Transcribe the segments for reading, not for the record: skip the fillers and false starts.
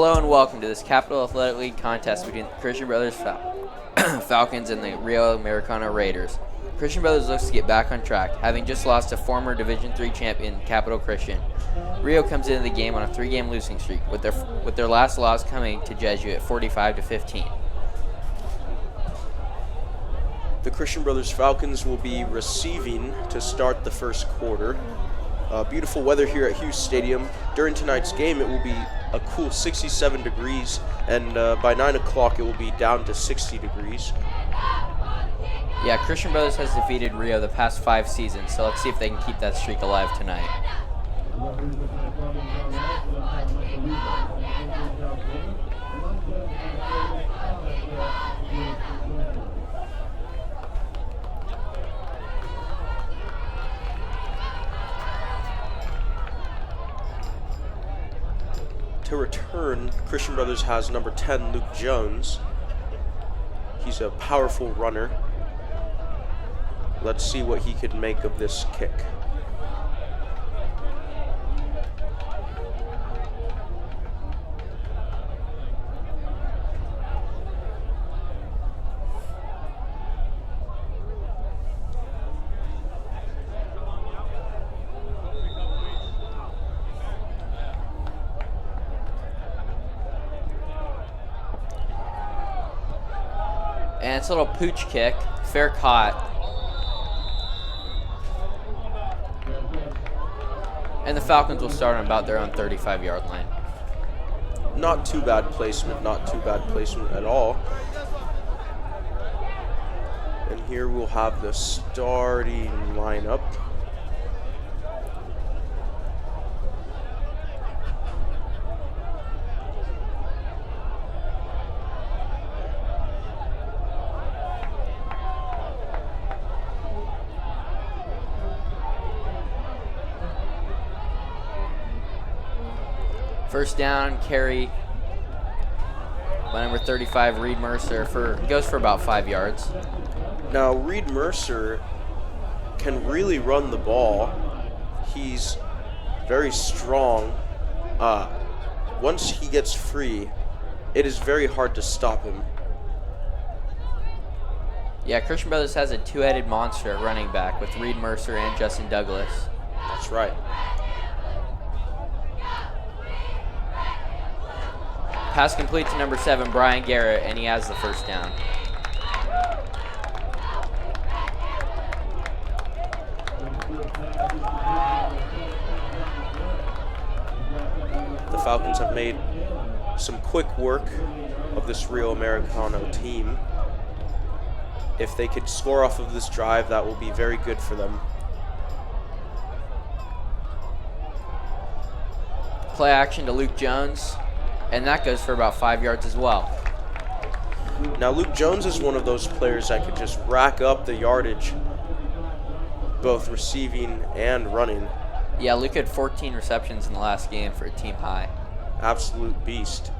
Hello and welcome to this Capital Athletic League contest between the Christian Brothers Falcons and the Rio Americano Raiders. Christian Brothers looks to get back on track, having just lost to former Division III champion Capital Christian. Rio comes into the game on a 3-game losing streak, with their last loss coming to Jesuit 45-15. The Christian Brothers Falcons will be receiving to start the first quarter. Beautiful weather here at Hughes Stadium. During tonight's game, it will be a cool 67 degrees, and by 9 o'clock, it will be down to 60 degrees. Yeah, Christian Brothers has defeated Rio the past 5 seasons, so let's see if they can keep that streak alive tonight. To return, Christian Brothers has number 10, Luke Jones. He's a powerful runner. Let's see what he can make of this kick. And it's a little pooch kick, fair caught. And the Falcons will start on about their own 35-yard line. Not too bad placement, not too bad placement at all. And here we'll have the starting lineup. First down, carry by number 35, Reed Mercer, goes for about 5 yards. Now, Reed Mercer can really run the ball. He's very strong. Once he gets free, it is very hard to stop him. Yeah, Christian Brothers has a two-headed monster at running back with Reed Mercer and Justin Douglas. That's right. Pass complete to number 7, Brian Garrett, and he has the first down. The Falcons have made some quick work of this Rio Americano team. If they could score off of this drive, that will be very good for them. Play action to Luke Jones. And that goes for about 5 yards as well. Now, Luke Jones is one of those players that could just rack up the yardage, both receiving and running. Yeah, Luke had 14 receptions in the last game for a team high. Absolute beast.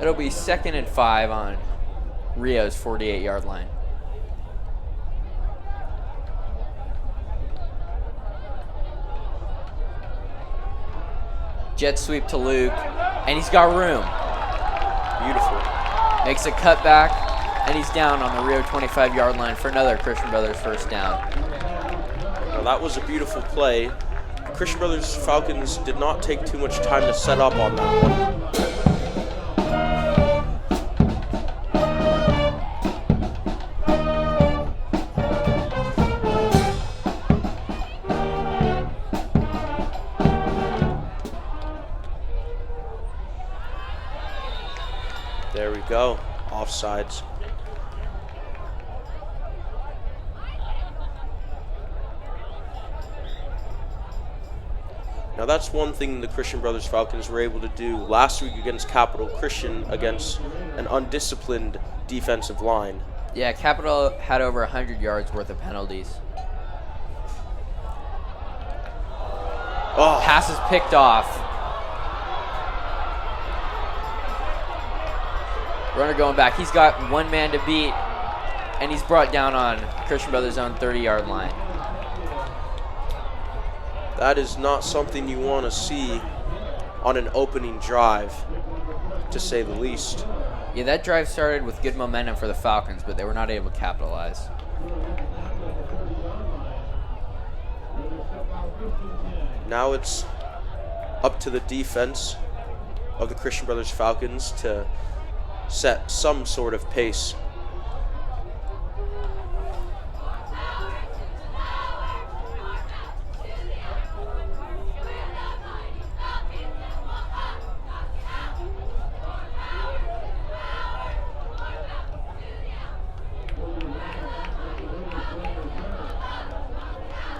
It'll be 2nd and 5 on Rio's 48-yard line. Jet sweep to Luke, and he's got room. Beautiful. Makes a cutback, and he's down on the Rio 25-yard line for another Christian Brothers first down. Now that was a beautiful play. Christian Brothers Falcons did not take too much time to set up on that one. There we go, offsides. Now that's one thing the Christian Brothers Falcons were able to do last week against Capital Christian against an undisciplined defensive line. Yeah, Capital had over 100 yards worth of penalties. Oh, Pass is picked off. Runner going back. He's got one man to beat, and he's brought down on Christian Brothers' own 30-yard line. That is not something you want to see on an opening drive, to say the least. Yeah, that drive started with good momentum for the Falcons, but they were not able to capitalize. Now it's up to the defense of the Christian Brothers Falcons to set some sort of pace.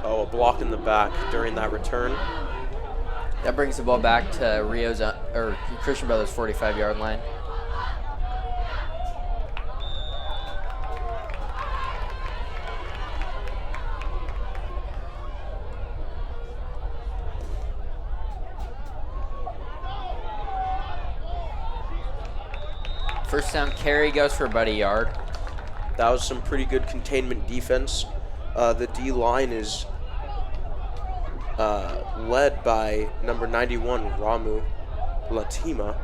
Oh, a block in the back during that return. That brings the ball back to Christian Brothers' 45-yard line. First down carry goes for about a yard. That was some pretty good containment defense. The D-line is led by number 91, Ramu Latima,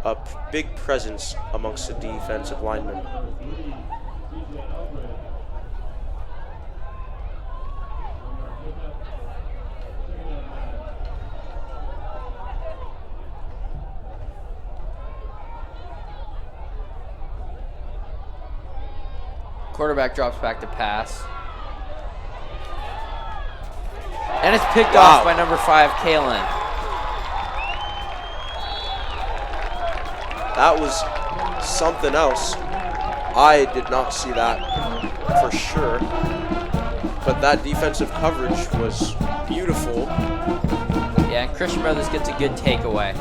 a big presence amongst the defensive linemen. Quarterback drops back to pass. And it's picked off by number 5, Kalen. That was something else. I did not see that for sure. But that defensive coverage was beautiful. Yeah, and Christian Brothers gets a good takeaway.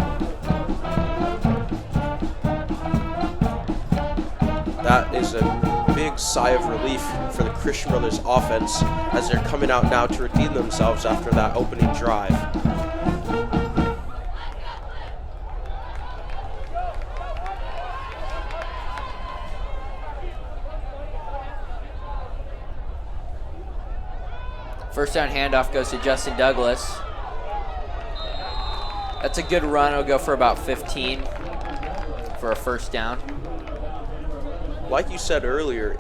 That is a big sigh of relief for the Christian Brothers offense as they're coming out now to redeem themselves after that opening drive. First down handoff goes to Justin Douglas. That's a good run. It'll go for about 15 for a first down. Like you said earlier,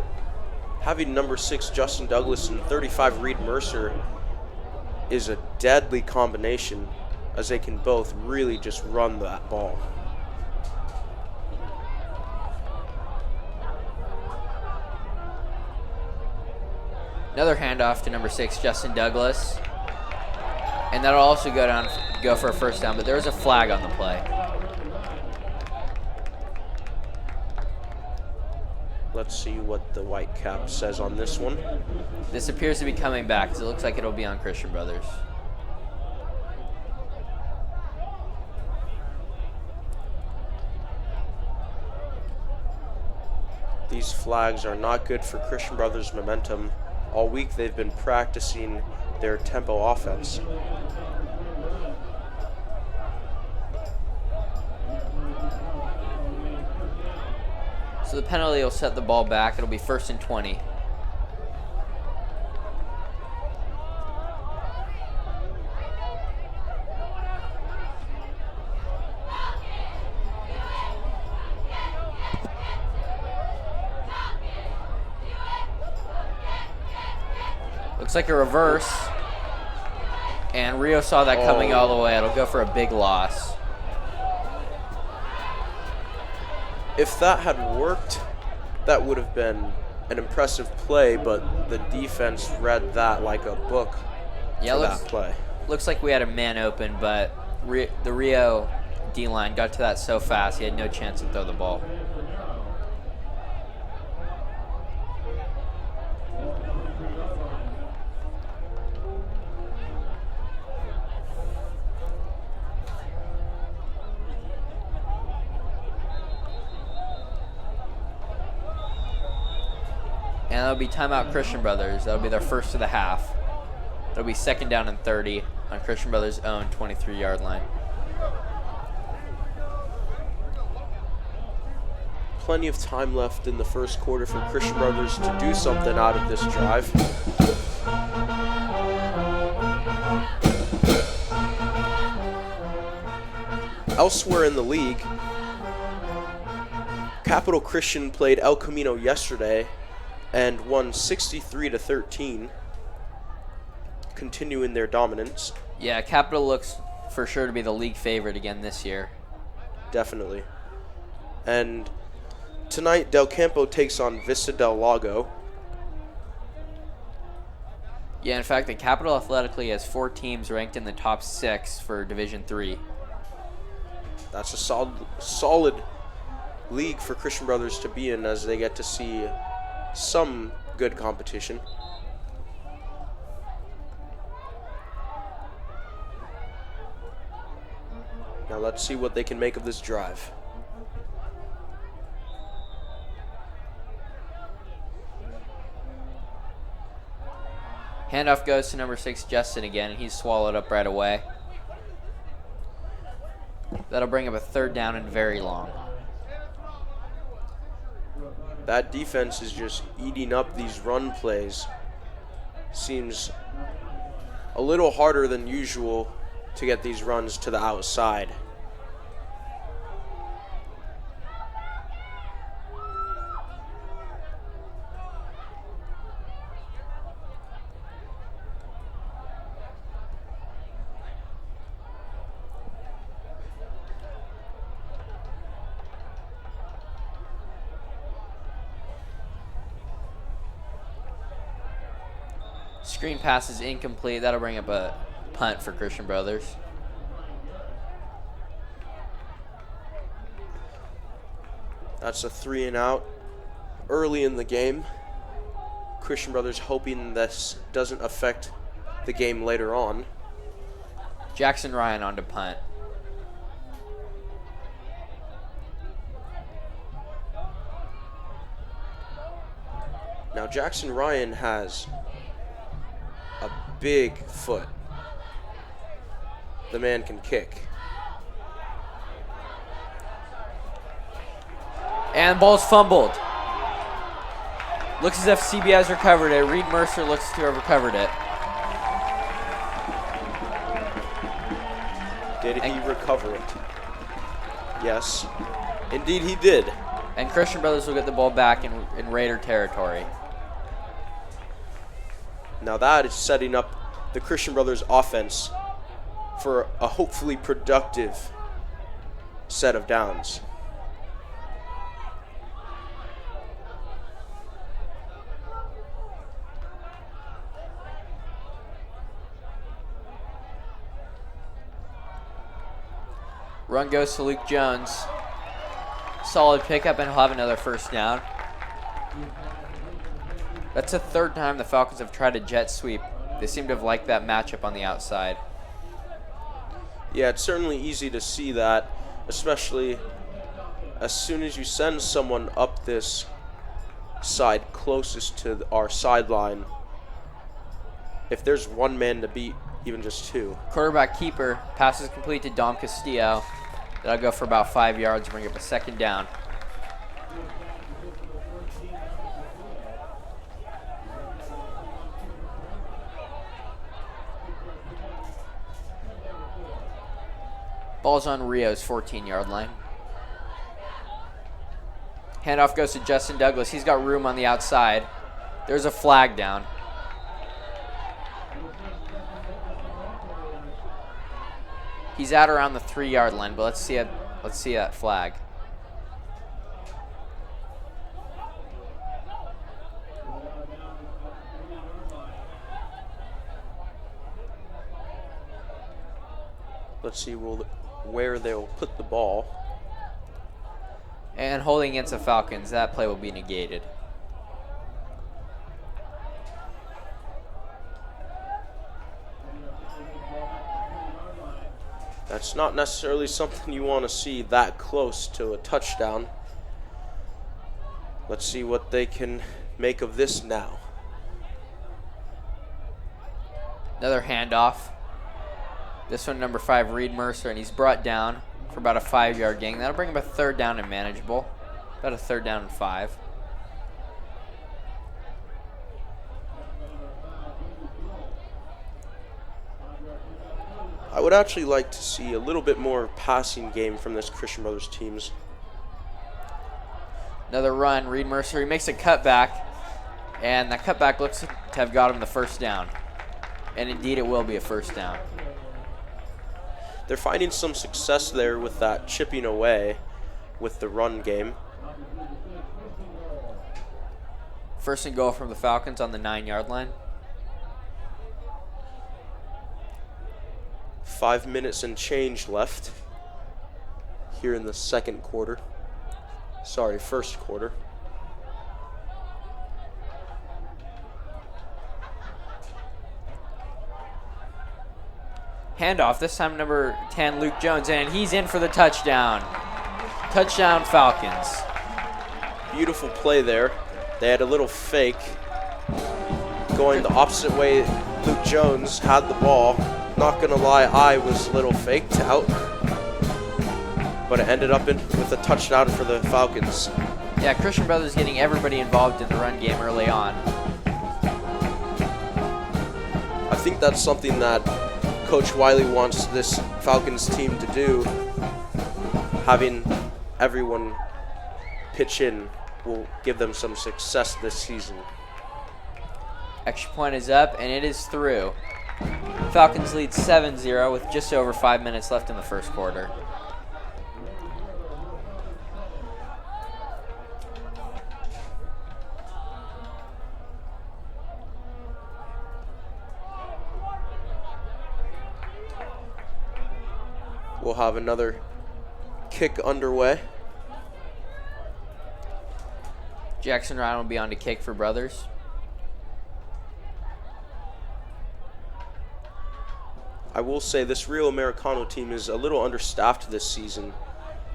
having number 6 Justin Douglas and 35 Reed Mercer is a deadly combination, as they can both really just run that ball. Another handoff to number 6 Justin Douglas. And that'll also go for a first down, but there was a flag on the play. Let's see what the white cap says on this one. This appears to be coming back, because it looks like it'll be on Christian Brothers. These flags are not good for Christian Brothers' momentum. All week they've been practicing their tempo offense. So the penalty will set the ball back. It'll be 1st and 20. Looks like a reverse. And Rio saw that coming all the way. It'll go for a big loss. If that had worked, that would have been an impressive play, but the defense read that like a book for that play. Looks like we had a man open, but the Rio D-line got to that so fast, he had no chance to throw the ball. And that'll be timeout Christian Brothers. That'll be their first of the half. It'll be 2nd down and 30 on Christian Brothers' own 23-yard line. Plenty of time left in the first quarter for Christian Brothers to do something out of this drive. Elsewhere in the league, Capital Christian played El Camino yesterday and won 63-13, continuing their dominance. Yeah, Capital looks for sure to be the league favorite again this year. Definitely. And tonight, Del Campo takes on Vista del Lago. Yeah, in fact, the Capital athletically has 4 teams ranked in the top 6 for Division 3. That's a solid league for Christian Brothers to be in, as they get to see some good competition. Now let's see what they can make of this drive. Handoff goes to number 6, Justin again, and he's swallowed up right away. That'll bring up a 3rd down and very long. That defense is just eating up these run plays. Seems a little harder than usual to get these runs to the outside. Screen pass is incomplete. That'll bring up a punt for Christian Brothers. That's a 3 and out early in the game. Christian Brothers hoping this doesn't affect the game later on. Jackson Ryan on to punt. Now Jackson Ryan has a big foot. The man can kick. And ball's fumbled. Looks as if CB has recovered it. Reed Mercer looks to have recovered it. Did he recover it? Yes. Indeed he did. And Christian Brothers will get the ball back in Raider territory. Now that is setting up the Christian Brothers offense for a hopefully productive set of downs. Run goes to Luke Jones. Solid pickup, and he'll have another 1st down. That's the 3rd time the Falcons have tried a jet sweep. They seem to have liked that matchup on the outside. Yeah, it's certainly easy to see that, especially as soon as you send someone up this side closest to our sideline. If there's one man to beat, even just 2. Quarterback keeper passes complete to Dom Castillo. That'll go for about 5 yards, bring up a 2nd down. Ball's on Rio's 14-yard line. Handoff goes to Justin Douglas. He's got room on the outside. There's a flag down. He's out around the 3-yard line, but let's see that flag. Let's see where they'll put the ball. And holding against the Falcons, that play will be negated. That's not necessarily something you want to see that close to a touchdown. Let's see what they can make of this now. Another handoff. This one, number 5, Reed Mercer, and he's brought down for about a 5-yard gain. That'll bring him a 3rd down and manageable. About a 3rd down and 5. would actually like to see a little bit more passing game from this Christian Brothers teams. Another run. Reed Mercer, he makes a cutback, and that cutback looks to have got him the first down. And indeed, it will be a first down. They're finding some success there with that chipping away with the run game. First and goal from the Falcons on the 9-yard line. 5 minutes and change left here in the second quarter. Sorry, first quarter. Handoff, this time number 10, Luke Jones, and he's in for the touchdown. Touchdown, Falcons. Beautiful play there. They had a little fake. Going the opposite way, Luke Jones had the ball. Not gonna lie, I was a little faked out. But it ended up with a touchdown for the Falcons. Yeah, Christian Brothers getting everybody involved in the run game early on. I think that's something that Coach Wiley wants this Falcons team to do. Having everyone pitch in will give them some success this season. Extra point is up, and it is through. Falcons lead 7-0 with just over 5 minutes left in the first quarter. We'll have another kick underway. Jackson Ryan will be on to kick for Brothers. I will say this Rio Americano team is a little understaffed this season.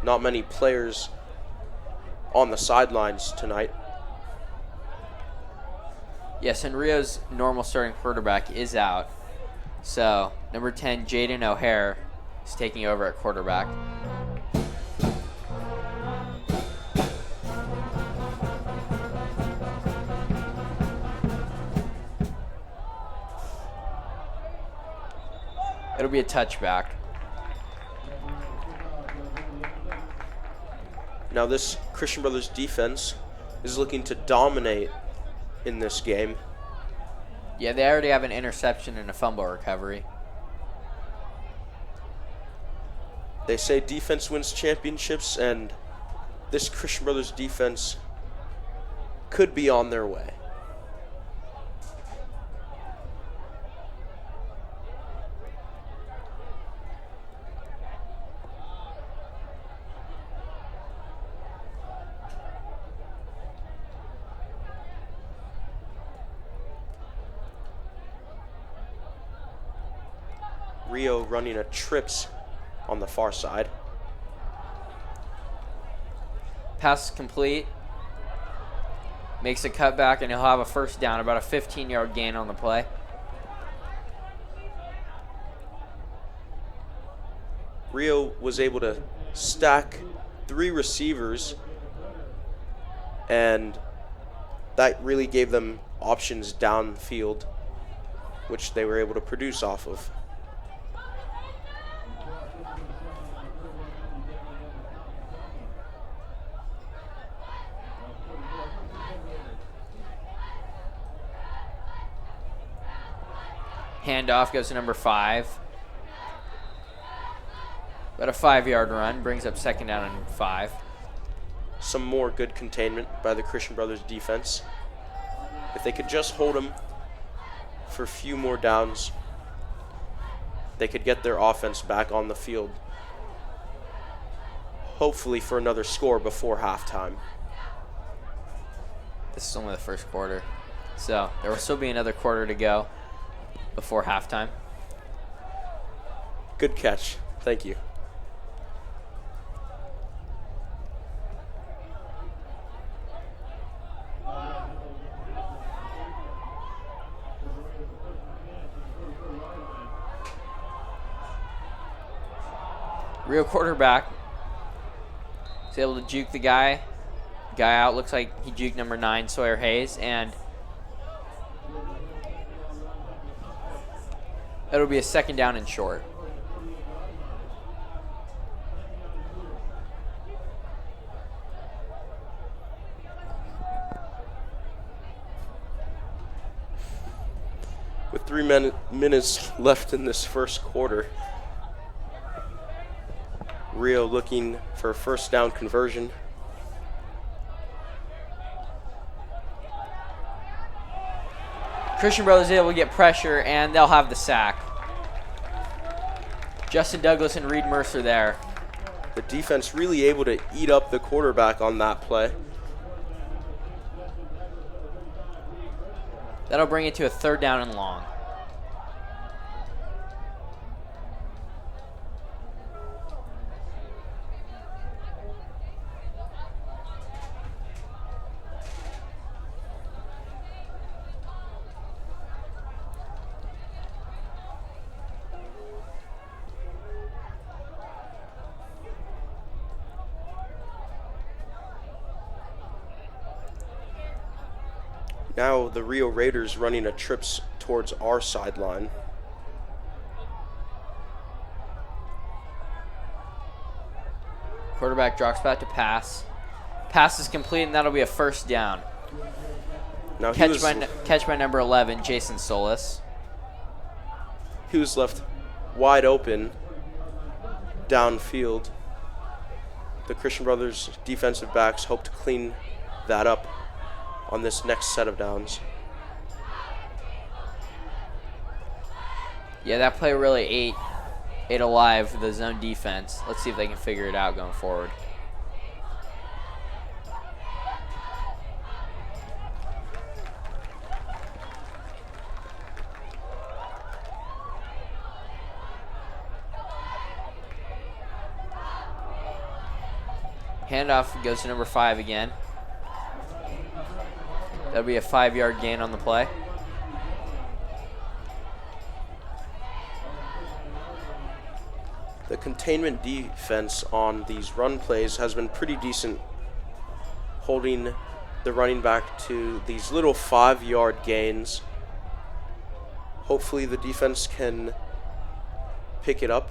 Not many players on the sidelines tonight. Yes, and Rio's normal starting quarterback is out. So, number 10, Jaden O'Hare, is taking over at quarterback. It'll be a touchback. Now this Christian Brothers defense is looking to dominate in this game. Yeah, they already have an interception and a fumble recovery. They say defense wins championships, and this Christian Brothers defense could be on their way. Rio running a trips on the far side. Pass complete. Makes a cutback, and he'll have a first down, about a 15-yard gain on the play. Rio was able to stack 3 receivers, and that really gave them options downfield, which they were able to produce off of. Handoff goes to number 5. About a 5-yard run, brings up second down and 5. Some more good containment by the Christian Brothers defense. If they could just hold them for a few more downs, they could get their offense back on the field. Hopefully for another score before halftime. This is only the first quarter, so there will still be another quarter to go before halftime. Good catch. Thank you. Real quarterback is able to juke the guy out. Looks like he juked number 9, Sawyer Hayes, and it'll be a second down and short. With 3 minutes left in this first quarter, Rio looking for a first down conversion. Christian Brothers able to get pressure, and they'll have the sack. Justin Douglas and Reed Mercer there. The defense really able to eat up the quarterback on that play. That'll bring it to a 3rd down and long. Now the Rio Raiders running a trips towards our sideline. Quarterback drops back to pass. Pass is complete, and that'll be a 1st down. Now Catch by number 11, Jason Solis. He was left wide open downfield. The Christian Brothers defensive backs hope to clean that up on this next set of downs. Yeah, that play really ate alive the zone defense. Let's see if they can figure it out going forward. Handoff goes to number 5 again. That'll be a 5-yard gain on the play. The containment defense on these run plays has been pretty decent, holding the running back to these little 5-yard gains. Hopefully the defense can pick it up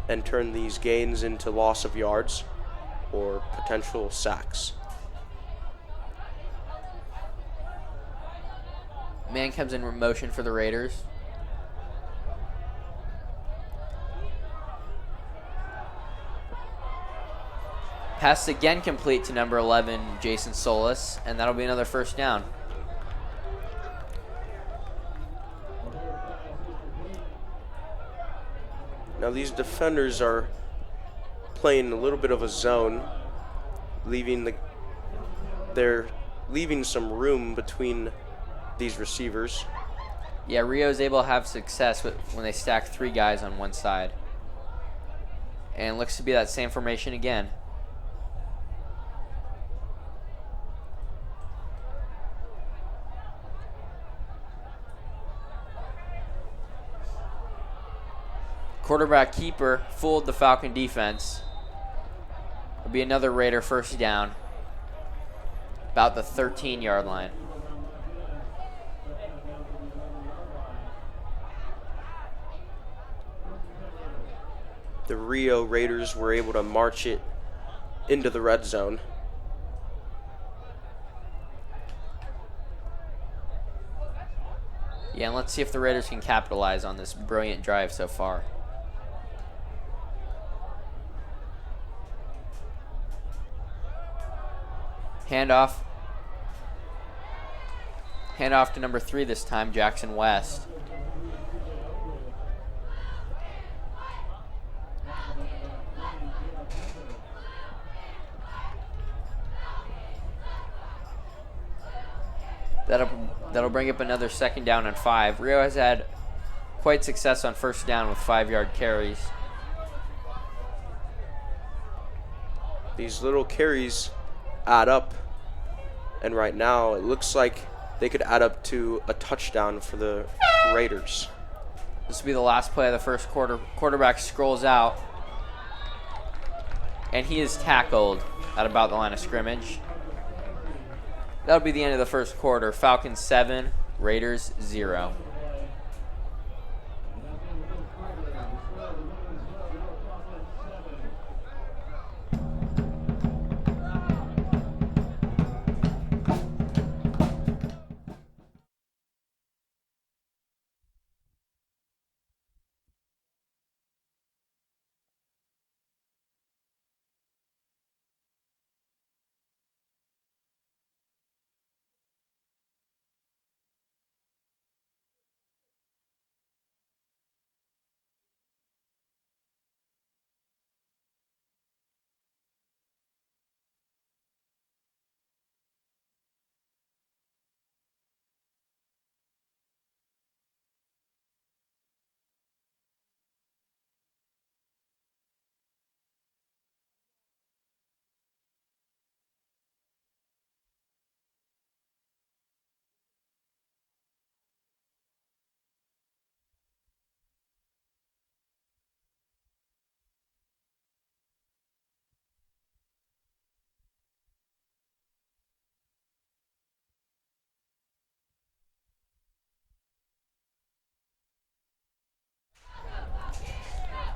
and turn these gains into loss of yards or potential sacks. Man comes in motion for the Raiders. Pass again complete to number 11, Jason Solis, and that'll be another 1st down. Now these defenders are playing a little bit of a zone, they're leaving some room between these receivers. Yeah, Rio's able to have success when they stack 3 guys on one side. And looks to be that same formation again. Quarterback keeper fooled the Falcon defense. It'll be another Raider 1st down. About the 13-yard line. The Rio Raiders were able to march it into the red zone. Yeah, and let's see if the Raiders can capitalize on this brilliant drive so far. Handoff. Handoff to number 3 this time, Jackson West. That'll bring up another 2nd down and 5. Rio has had quite success on 1st down with 5-yard carries. These little carries add up, and right now it looks like they could add up to a touchdown for the Raiders. This will be the last play of the first quarter. Quarterback scrolls out, and he is tackled at about the line of scrimmage. That'll be the end of the first quarter. Falcons 7, Raiders 0.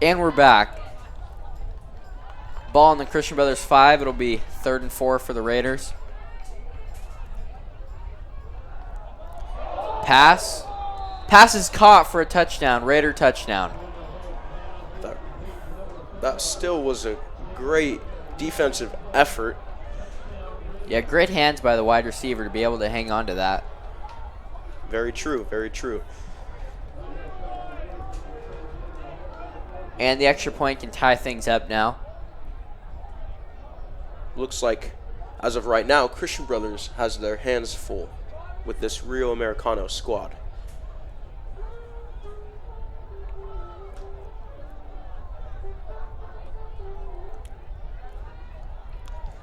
And we're back. Ball on the Christian Brothers 5. It'll be 3rd and 4 for the Raiders. Pass. Pass is caught for a touchdown. Raider touchdown. That still was a great defensive effort. Yeah, great hands by the wide receiver to be able to hang on to that. Very true, very true. And the extra point can tie things up now. Looks like, as of right now, Christian Brothers has their hands full with this Rio Americano squad.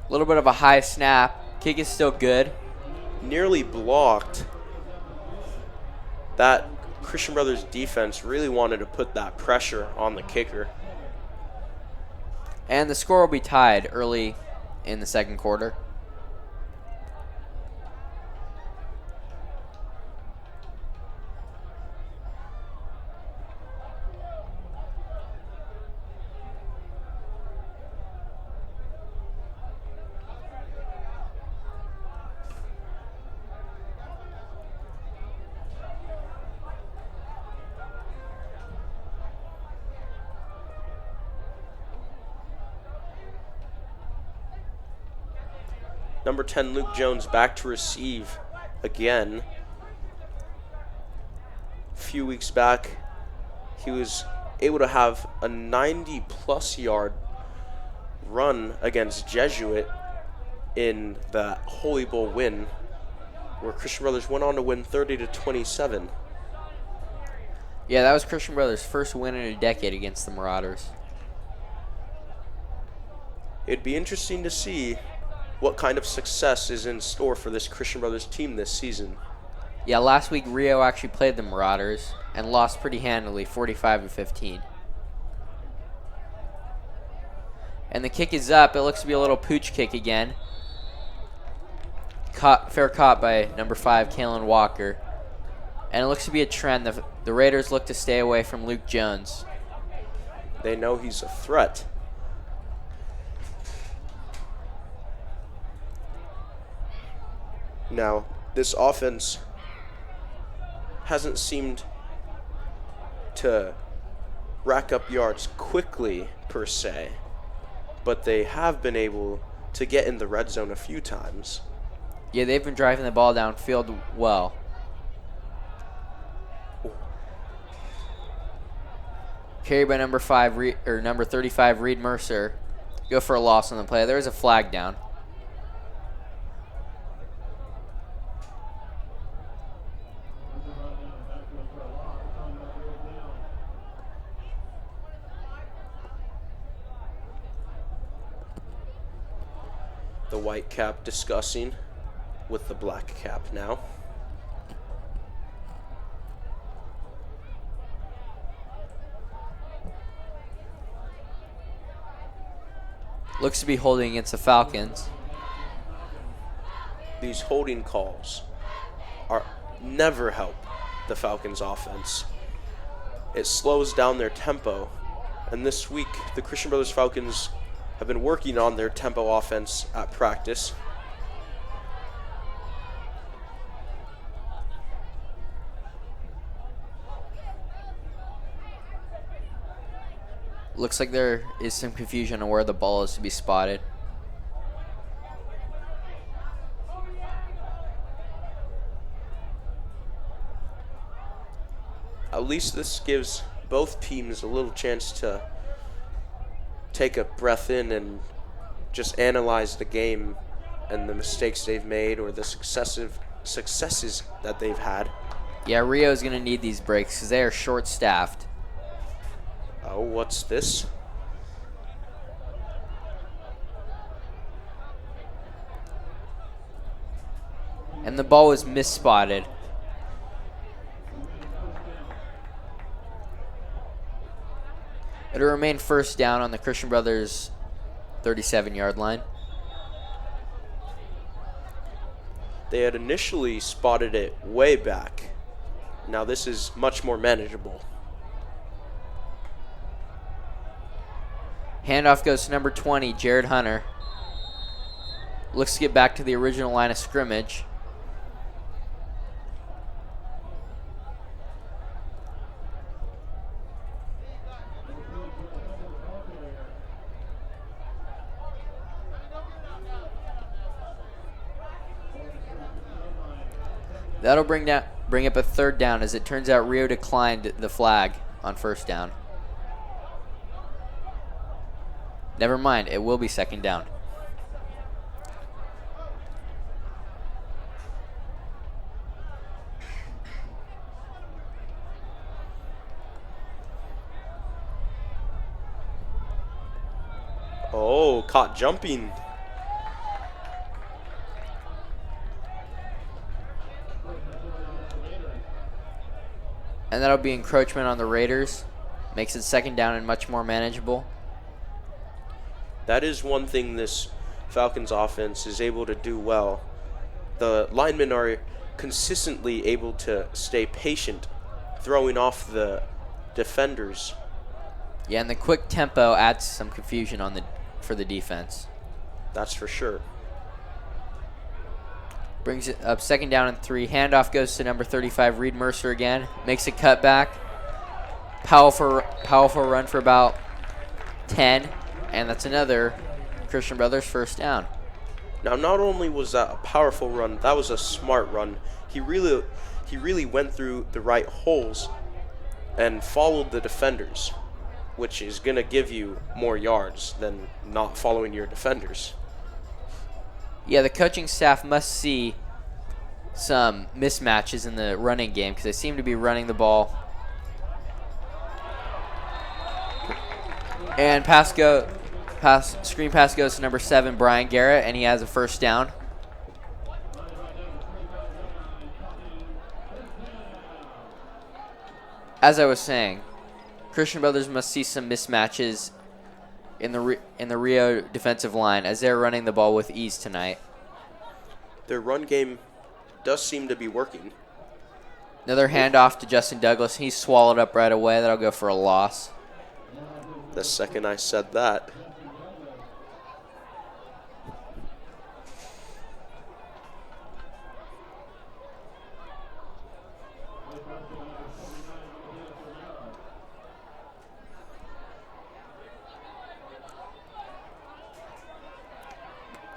A little bit of a high snap. Kick is still good. Nearly blocked. That Christian Brothers defense really wanted to put that pressure on the kicker. And the score will be tied early in the second quarter. Number 10, Luke Jones, back to receive again. A few weeks back, he was able to have a 90-plus yard run against Jesuit in the Holy Bowl win, where Christian Brothers went on to win 30-27. Yeah, that was Christian Brothers' first win in a decade against the Marauders. It'd be interesting to see what kind of success is in store for this Christian Brothers team this season. Yeah, last week Rio actually played the Marauders and lost pretty handily, 45-15. And the kick is up. It looks to be a little pooch kick again. Fair caught by number 5, Kalen Walker. And it looks to be a trend. The Raiders look to stay away from Luke Jones. They know he's a threat. Now, this offense hasn't seemed to rack up yards quickly, per se, but they have been able to get in the red zone a few times. Yeah, they've been driving the ball downfield well. Carried by number 35, Reed Mercer. Go for a loss on the play. There's a flag down. The white cap discussing with the black cap now. Looks to be holding against the Falcons. These holding calls never help the Falcons offense. It slows down their tempo, and this week the Christian Brothers Falcons have been working on their tempo offense at practice. Looks like there is some confusion on where the ball is to be spotted. At least this gives both teams a little chance to take a breath in and just analyze the game and the mistakes they've made or the successes that they've had. Yeah, Rio's going to need these breaks because they are short-staffed. Oh, what's this? And the ball was misspotted. It'll remain first down on the Christian Brothers 37-yard line. They had initially spotted it way back. Now this is much more manageable. Handoff goes to number 20, Jared Hunter. Looks to get back to the original line of scrimmage. That'll bring up a third down. As it turns out, Rio declined the flag on first down. Never mind, it will be second down. Oh, caught jumping. And that'll be encroachment on the Raiders. Makes it second down and much more manageable. That is one thing this Falcons offense is able to do well. The linemen are consistently able to stay patient, throwing off the defenders. Yeah, and the quick tempo adds some confusion for the defense. That's for sure. Brings it up second down and 3. Handoff goes to number 35, Reed Mercer again. Makes a cutback. Powerful run for about 10. And that's another Christian Brothers first down. Now, not only was that a powerful run, that was a smart run. He really went through the right holes and followed the defenders, which is going to give you more yards than not following your defenders. Yeah, the coaching staff must see some mismatches in the running game because they seem to be running the ball. And screen pass goes to number 7, Brian Garrett, and he has a first down. As I was saying, Christian Brothers must see some mismatches in the Rio defensive line as they're running the ball with ease tonight. Their run game does seem to be working. Another handoff to Justin Douglas. He's swallowed up right away. That'll go for a loss. The second I said that.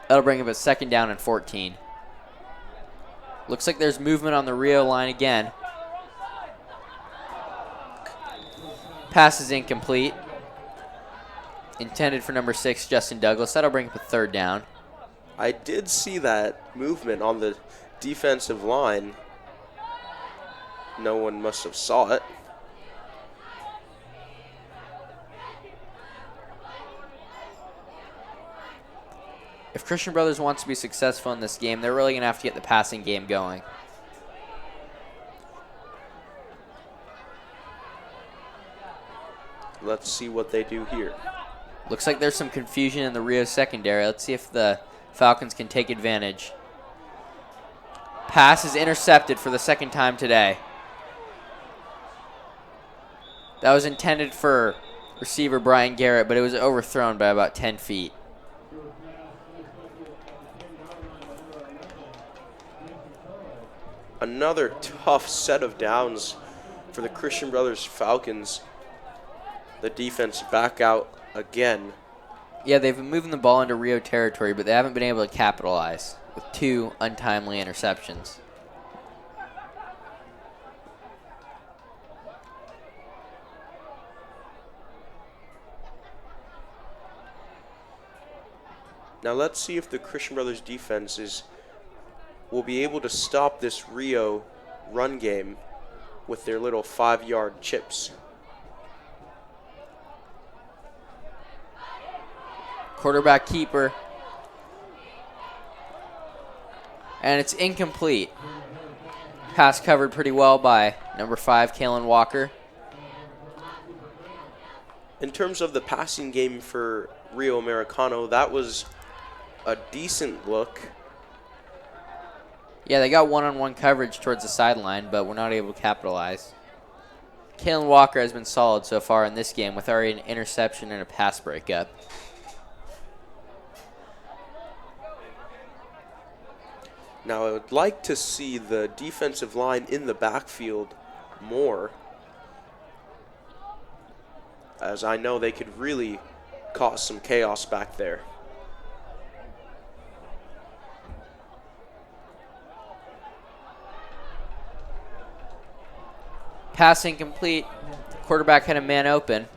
That'll bring up a second down and 14. Looks like there's movement on the Rio line again. Pass is incomplete. Intended for number 6, Justin Douglas. That'll bring up a third down. I did see that movement on the defensive line. No one must have saw it. If Christian Brothers wants to be successful in this game, they're really going to have to get the passing game going. Let's see what they do here. Looks like there's some confusion in the Rio secondary. Let's see if the Falcons can take advantage. Pass is intercepted for the second time today. That was intended for receiver Brian Garrett, but it was overthrown by about 10 feet. Another tough set of downs for the Christian Brothers Falcons. The defense back out again. Yeah, they've been moving the ball into Rio territory, but they haven't been able to capitalize with 2 untimely interceptions. Now let's see if the Christian Brothers defense will be able to stop this Rio run game with their little 5-yard chips. Quarterback keeper. And it's incomplete. Pass covered pretty well by number 5, Kalen Walker. In terms of the passing game for Rio Americano, that was a decent look. Yeah, they got one-on-one coverage towards the sideline, but we're not able to capitalize. Kalen Walker has been solid so far in this game with already an interception and a pass breakup. Now, I would like to see the defensive line in the backfield more, as I know they could really cause some chaos back there. Pass incomplete. The quarterback had a man open.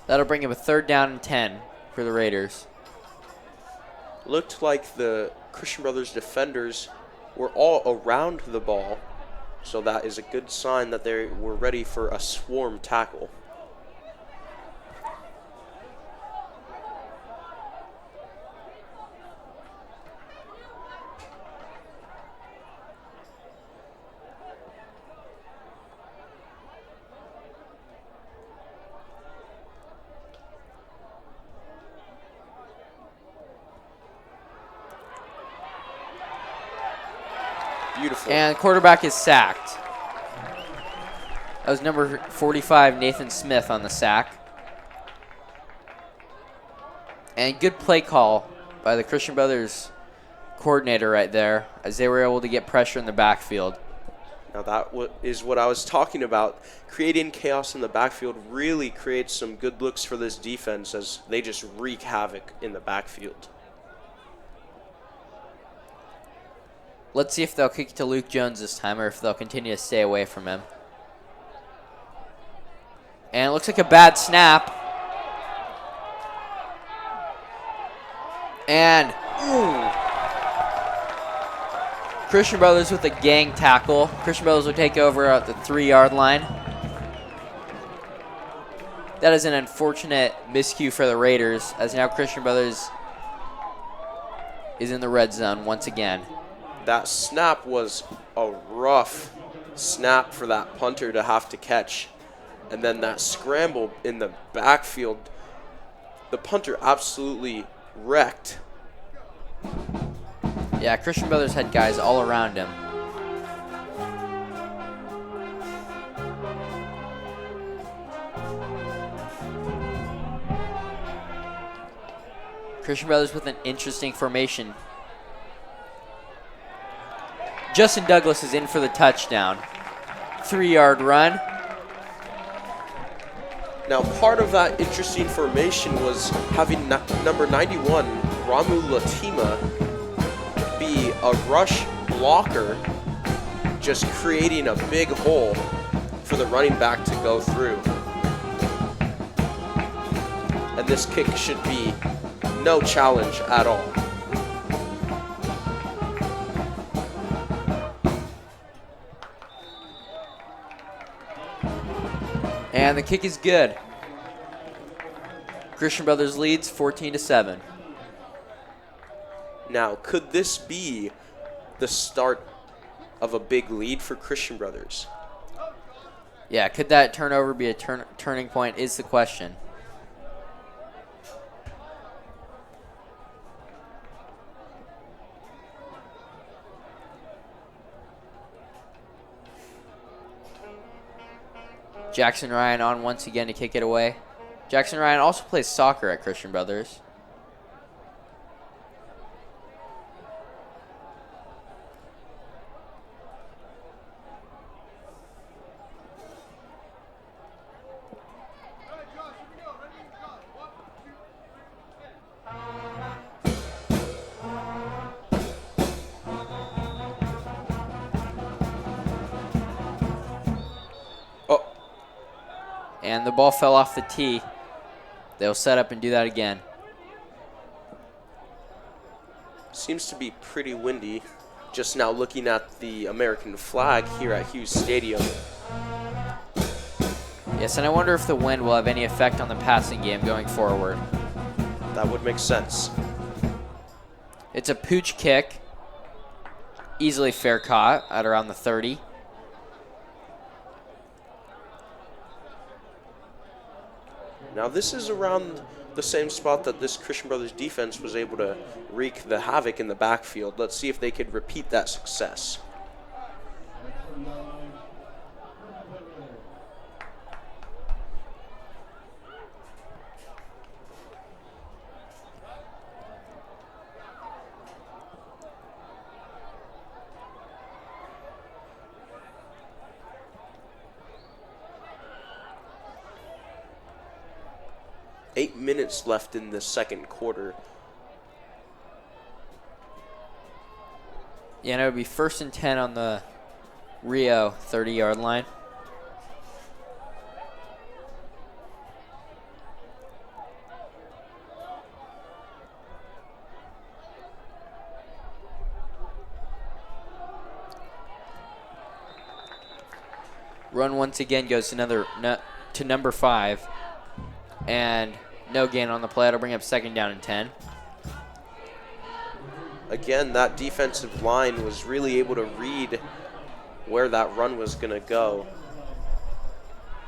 That'll bring him a 3rd down and 10 for the Raiders. Looked like the Christian Brothers defenders were all around the ball, so that is a good sign that they were ready for a swarm tackle. Beautiful. And the quarterback is sacked. That was number 45, Nathan Smith, on the sack. And good play call by the Christian Brothers coordinator right there, as they were able to get pressure in the backfield. Now that is what I was talking about. Creating chaos in the backfield really creates some good looks for this defense, as they just wreak havoc in the backfield. Let's see if they'll kick it to Luke Jones this time or if they'll continue to stay away from him. And it looks like a bad snap. And Christian Brothers with a gang tackle. Christian Brothers will take over at the 3-yard line. That is an unfortunate miscue for the Raiders, as now Christian Brothers is in the red zone once again. That snap was a rough snap for that punter to have to catch. And then that scramble in the backfield, the punter absolutely wrecked. Yeah, Christian Brothers had guys all around him. Christian Brothers with an interesting formation. Justin Douglas is in for the touchdown. 3-yard run. Now, part of that interesting formation was having number 91, Ramu Latima, be a rush blocker, just creating a big hole for the running back to go through. And this kick should be no challenge at all. And the kick is good. Christian Brothers leads 14-7. Now, could this be the start of a big lead for Christian Brothers? Yeah, could that turnover be a turning point is the question. Jackson Ryan on once again to kick it away. Jackson Ryan also plays soccer at Christian Brothers. And the ball fell off the tee. They'll set up and do that again. Seems to be pretty windy. Just now looking at the American flag here at Hughes Stadium. Yes, and I wonder if the wind will have any effect on the passing game going forward. That would make sense. It's a pooch kick. Easily fair caught at around the 30. Now this is around the same spot that this Christian Brothers defense was able to wreak the havoc in the backfield. Let's see if they could repeat that success. 8 minutes left in the second quarter. Yeah, and it would be 1st and 10 on the Rio 30-yard line. Run once again goes to number 5. And no gain on the play. It'll bring up 2nd down and 10. Again, that defensive line was really able to read where that run was going to go.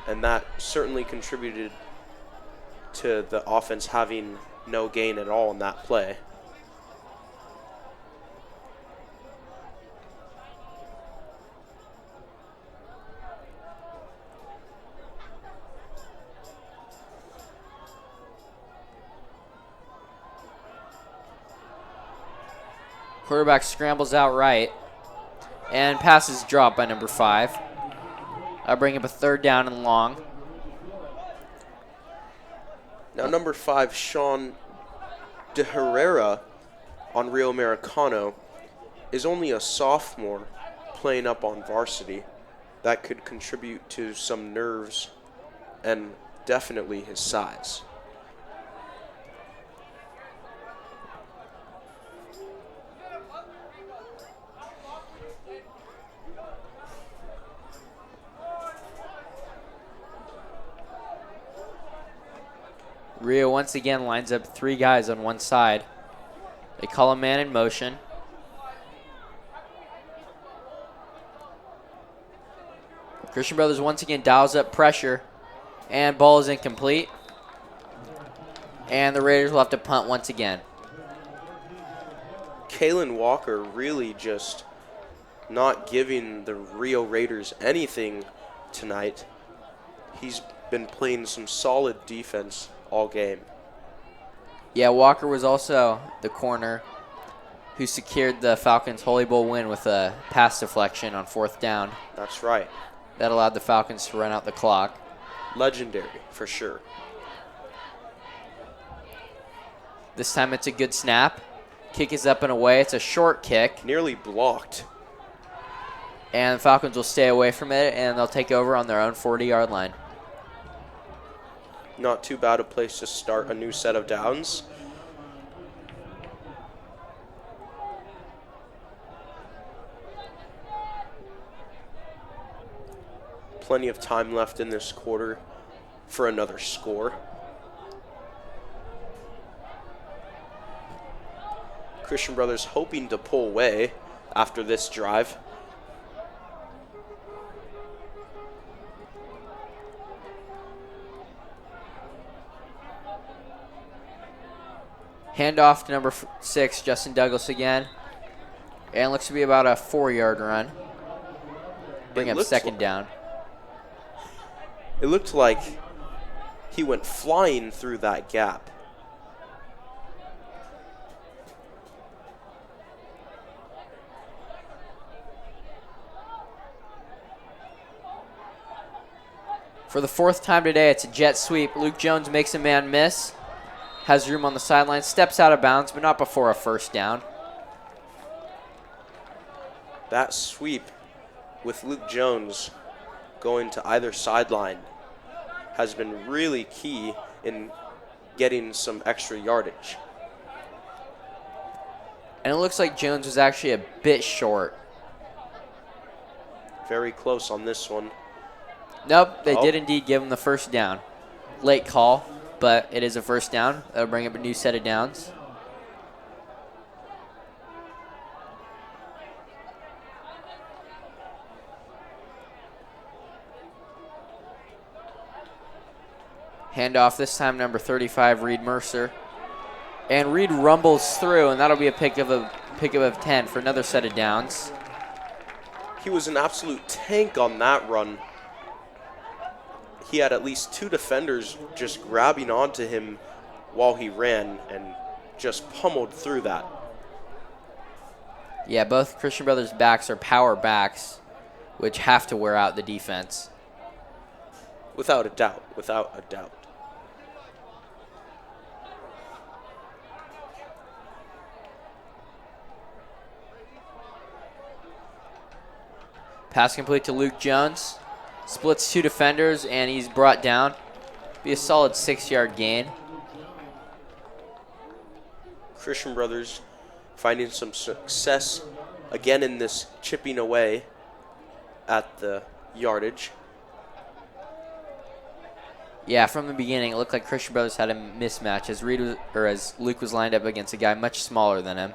And that certainly contributed to the offense having no gain at all in that play. Quarterback scrambles out right, and passes dropped by number 5. I'll bring up a 3rd down and long. Now number 5, Sean De Herrera on Rio Americano is only a sophomore playing up on varsity. That could contribute to some nerves and definitely his size. Rio once again lines up 3 guys on one side. They call a man in motion. Christian Brothers once again dials up pressure, and ball is incomplete. And the Raiders will have to punt once again. Kalen Walker really just not giving the Rio Raiders anything tonight. He's been playing some solid defense all game. Yeah, Walker was also the corner who secured the Falcons' Holy Bowl win with a pass deflection on 4th down. That's right. That allowed the Falcons to run out the clock. Legendary, for sure. This time it's a good snap. Kick is up and away. It's a short kick. Nearly blocked. And the Falcons will stay away from it, and they'll take over on their own 40-yard line. Not too bad a place to start a new set of downs. Plenty of time left in this quarter for another score. Christian Brothers hoping to pull away after this drive. Handoff to number 6, Justin Douglas again. And looks to be about a 4-yard run. Bring up 2nd down. It looked like he went flying through that gap. For the 4th time today, it's a jet sweep. Luke Jones makes a man miss. Has room on the sideline. Steps out of bounds, but not before a 1st down. That sweep with Luke Jones going to either sideline has been really key in getting some extra yardage. And it looks like Jones was actually a bit short. Very close on this one. Nope, they did indeed give him the 1st down. Late call, but it is a 1st down. That'll bring up a new set of downs. Handoff this time, number 35, Reed Mercer. And Reed rumbles through, and that'll be a pickup of 10 for another set of downs. He was an absolute tank on that run. He had at least 2 defenders just grabbing onto him while he ran and just pummeled through that. Yeah, both Christian Brothers backs are power backs, which have to wear out the defense. Without a doubt, without a doubt. Pass complete to Luke Jones. Splits 2 defenders, and he's brought down. Be a solid 6-yard gain. Christian Brothers finding some success again in this chipping away at the yardage. Yeah, from the beginning, it looked like Christian Brothers had a mismatch as Luke was lined up against a guy much smaller than him.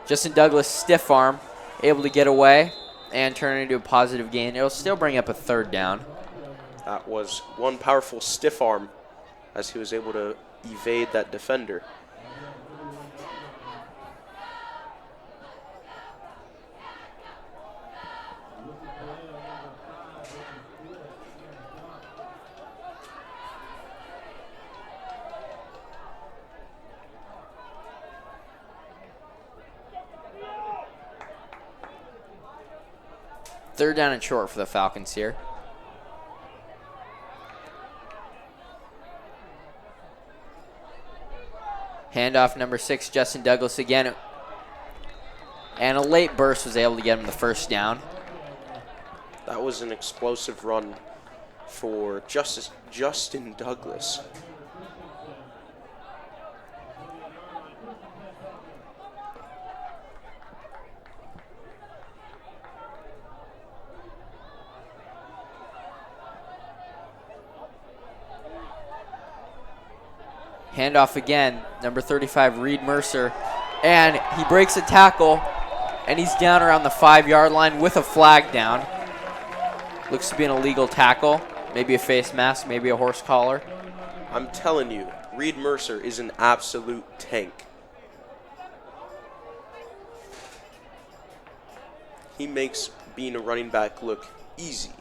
Justin Douglas, stiff arm, able to get away and turn it into a positive gain. It'll still bring up a 3rd down. That was one powerful stiff arm as he was able to evade that defender. Third down and short for the Falcons here. Handoff number 6, Justin Douglas again. And a late burst was able to get him the 1st down. That was an explosive run for Justin Douglas. Handoff again, number 35, Reed Mercer. And he breaks a tackle, and he's down around the 5-yard line with a flag down. Looks to be an illegal tackle, maybe a face mask, maybe a horse collar. I'm telling you, Reed Mercer is an absolute tank. He makes being a running back look easy.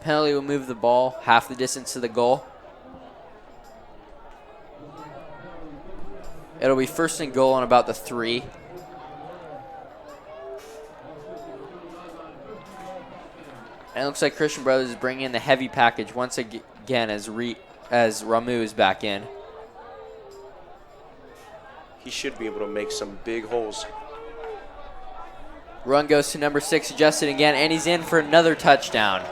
Penalty will move the ball half the distance to the goal. It'll be 1st and goal on about the 3. And it looks like Christian Brothers is bringing in the heavy package once again as Ramu is back in. He should be able to make some big holes. Run goes to number 6, Justin again, and he's in for another touchdown.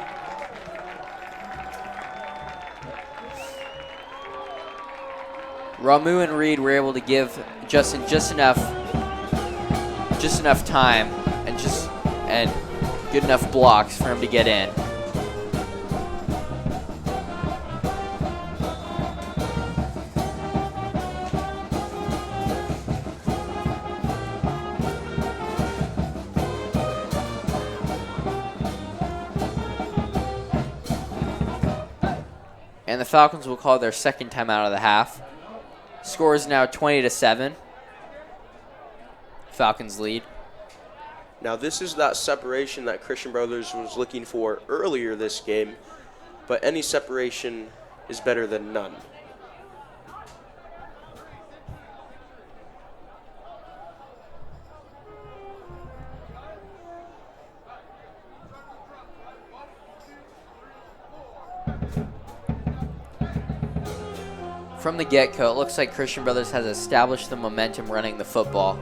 Ramu and Reed were able to give Justin just enough time and good enough blocks for him to get in. And the Falcons will call their 2nd time out of the half. Score is now 20-7. Falcons lead. Now this is that separation that Christian Brothers was looking for earlier this game, but any separation is better than none. From the get-go, it looks like Christian Brothers has established the momentum running the football.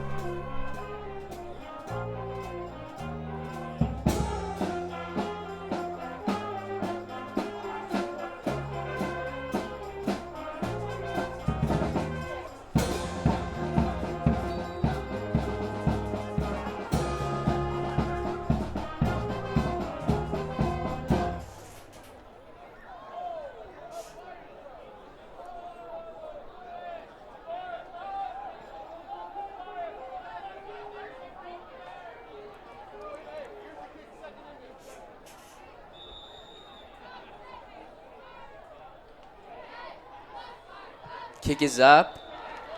Kick is up,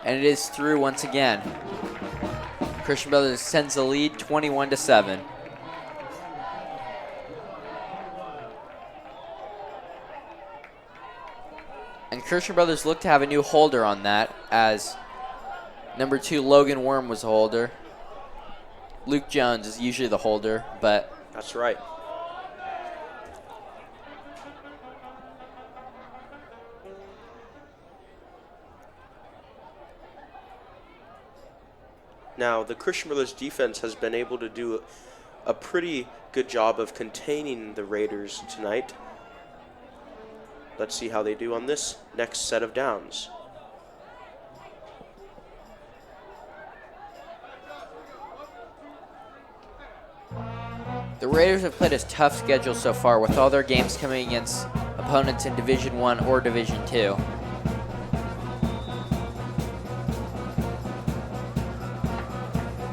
And it is through once again. Christian Brothers sends the lead 21-7. And Christian Brothers look to have a new holder on that, as number 2 Logan Worm was a holder. Luke Jones is usually the holder, but that's right. Now, the Christian Brothers defense has been able to do a pretty good job of containing the Raiders tonight. Let's see how they do on this next set of downs. the Raiders have played a tough schedule so far, with all their games coming against opponents in Division I or Division II.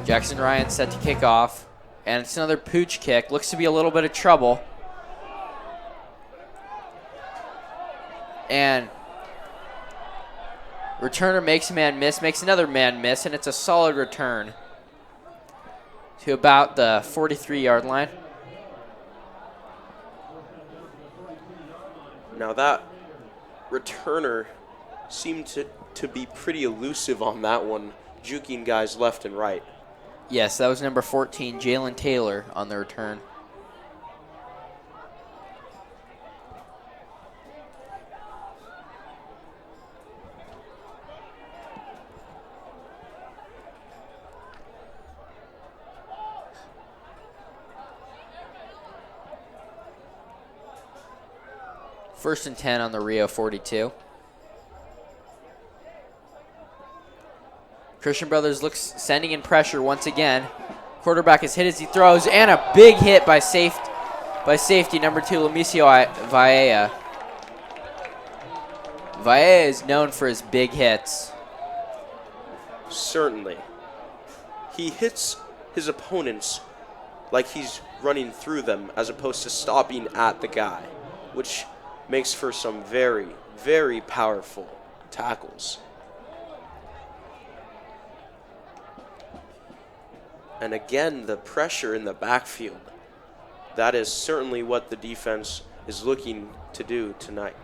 Jackson Ryan set to kick off, and it's another pooch kick. Looks to be a little bit of trouble. And returner makes a man miss, makes another man miss, and it's a solid return to about the 43-yard line. Now that returner seemed to be pretty elusive on that one, juking guys left and right. Yes, that was number 14, Jalen Taylor, on the return. First and 10 on the Rio 42. Christian Brothers looks sending in pressure once again. Quarterback is hit as he throws, and a big hit by safety number 2, Lamicio Vaea. Vaea is known for his big hits. Certainly. He hits his opponents like he's running through them as opposed to stopping at the guy, which makes for some very, very powerful tackles. And again, the pressure in the backfield. That is certainly what the defense is looking to do tonight.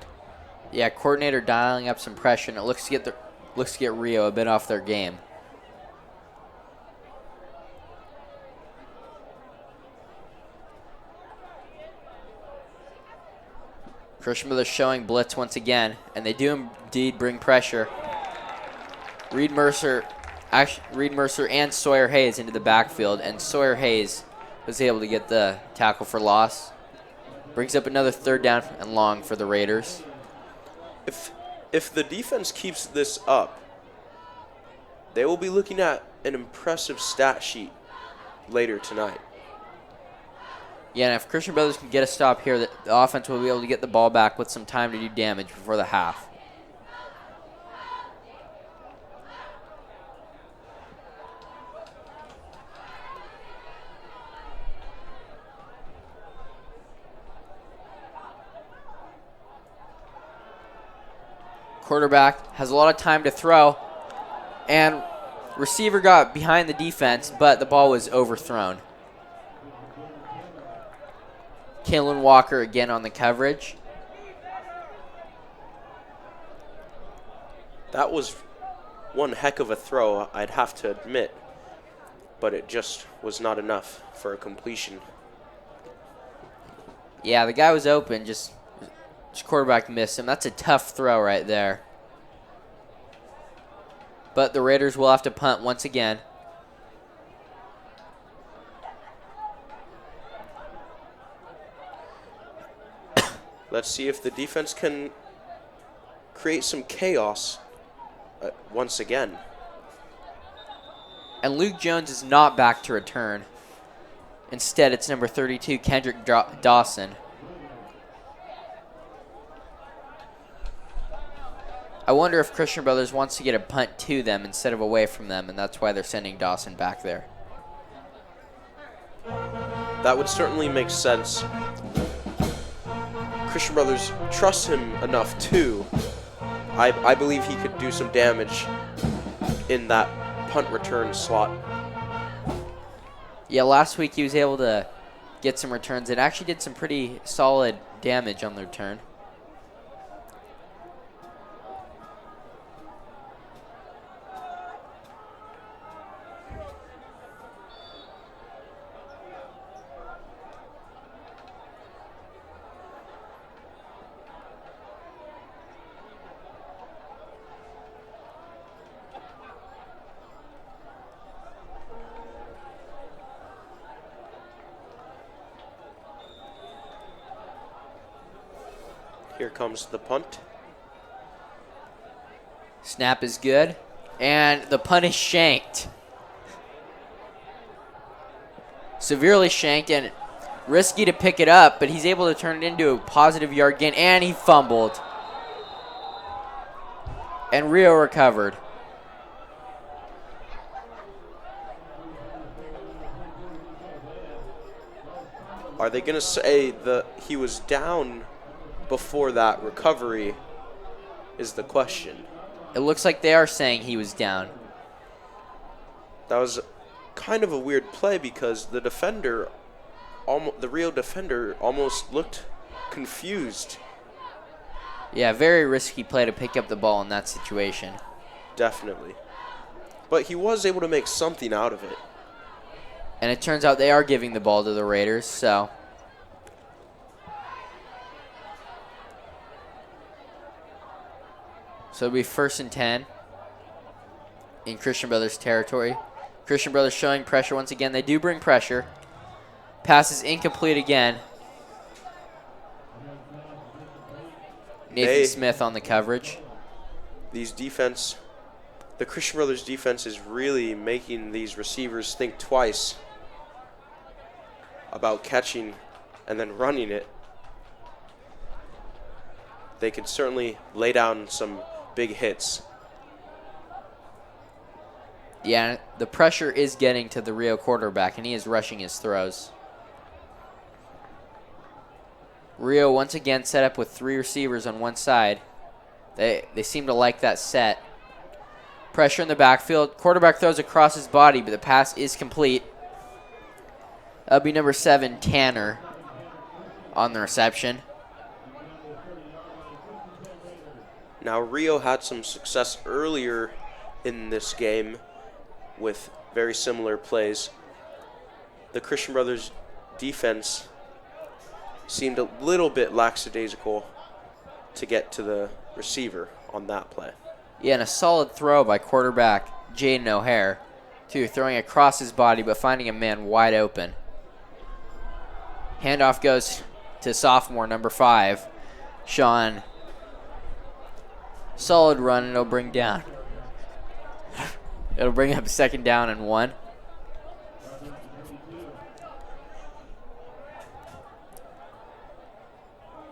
Yeah, coordinator dialing up some pressure, and it looks to get Rio a bit off their game. Christian Brothers showing blitz once again, and they do indeed bring pressure. Reed Mercer and Sawyer Hayes into the backfield, and Sawyer Hayes was able to get the tackle for loss. Brings up another third down and long for the Raiders. If the defense keeps this up, they will be looking at an impressive stat sheet later tonight. Yeah, and if Christian Brothers can get a stop here, the offense will be able to get the ball back with some time to do damage before the half. Quarterback has a lot of time to throw, and receiver got behind the defense, but the ball was overthrown. Kalen Walker again on the coverage. That was one heck of a throw, I'd have to admit, but it just was not enough for a completion. Yeah, the guy was open, just quarterback missed him. That's a tough throw right there. But the Raiders will have to punt once again. Let's see if the defense can create some chaos once again. And Luke Jones is not back to return. Instead, it's number 32, Kendrick Dawson. I wonder if Christian Brothers wants to get a punt to them instead of away from them, and that's why they're sending Dawson back there. That would certainly make sense. Christian Brothers trust him enough too. I believe he could do some damage in that punt return slot. Yeah, last week he was able to get some returns and actually did some pretty solid damage on the return. Here comes the punt. Snap is good, and the punt is shanked. Severely shanked and risky to pick it up, but he's able to turn it into a positive yard gain, and he fumbled. And Rio recovered. Are they going to say that he was down before that recovery is the question. It looks like they are saying he was down. That was kind of a weird play because the defender, the Rio defender, almost looked confused. Yeah, very risky play to pick up the ball in that situation. Definitely. But he was able to make something out of it. And it turns out they are giving the ball to the Raiders, so. So it'll be 1st and 10 in Christian Brothers territory. Christian Brothers showing pressure once again. They do bring pressure. Pass is incomplete again. Nathan Smith on the coverage. The Christian Brothers defense is really making these receivers think twice about catching and then running it. They can certainly lay down some big hits. Yeah, the pressure is getting to the Rio quarterback, and he is rushing his throws. Rio once again set up with 3 receivers on one side. They seem to like that set. Pressure in the backfield. Quarterback throws across his body, but the pass is complete. That'll be number 7, Tanner, on the reception. Now, Rio had some success earlier in this game with very similar plays. The Christian Brothers defense seemed a little bit lackadaisical to get to the receiver on that play. Yeah, and a solid throw by quarterback Jaden O'Hare, too, throwing across his body but finding a man wide open. Handoff goes to sophomore number 5, Sean. Solid run, and it'll bring down. It'll bring up 2nd down and 1.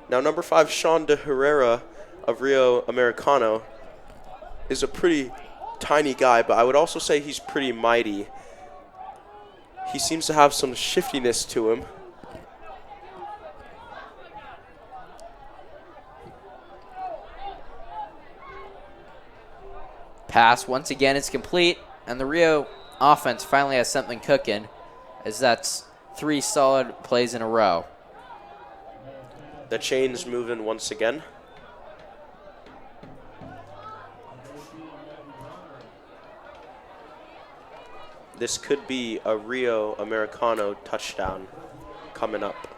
Now, number 5, Sean de Herrera of Rio Americano, is a pretty tiny guy, but I would also say he's pretty mighty. He seems to have some shiftiness to him. Pass once again is complete, and the Rio offense finally has something cooking, as that's 3 solid plays in a row. The chain's moving once again. This could be a Rio Americano touchdown coming up.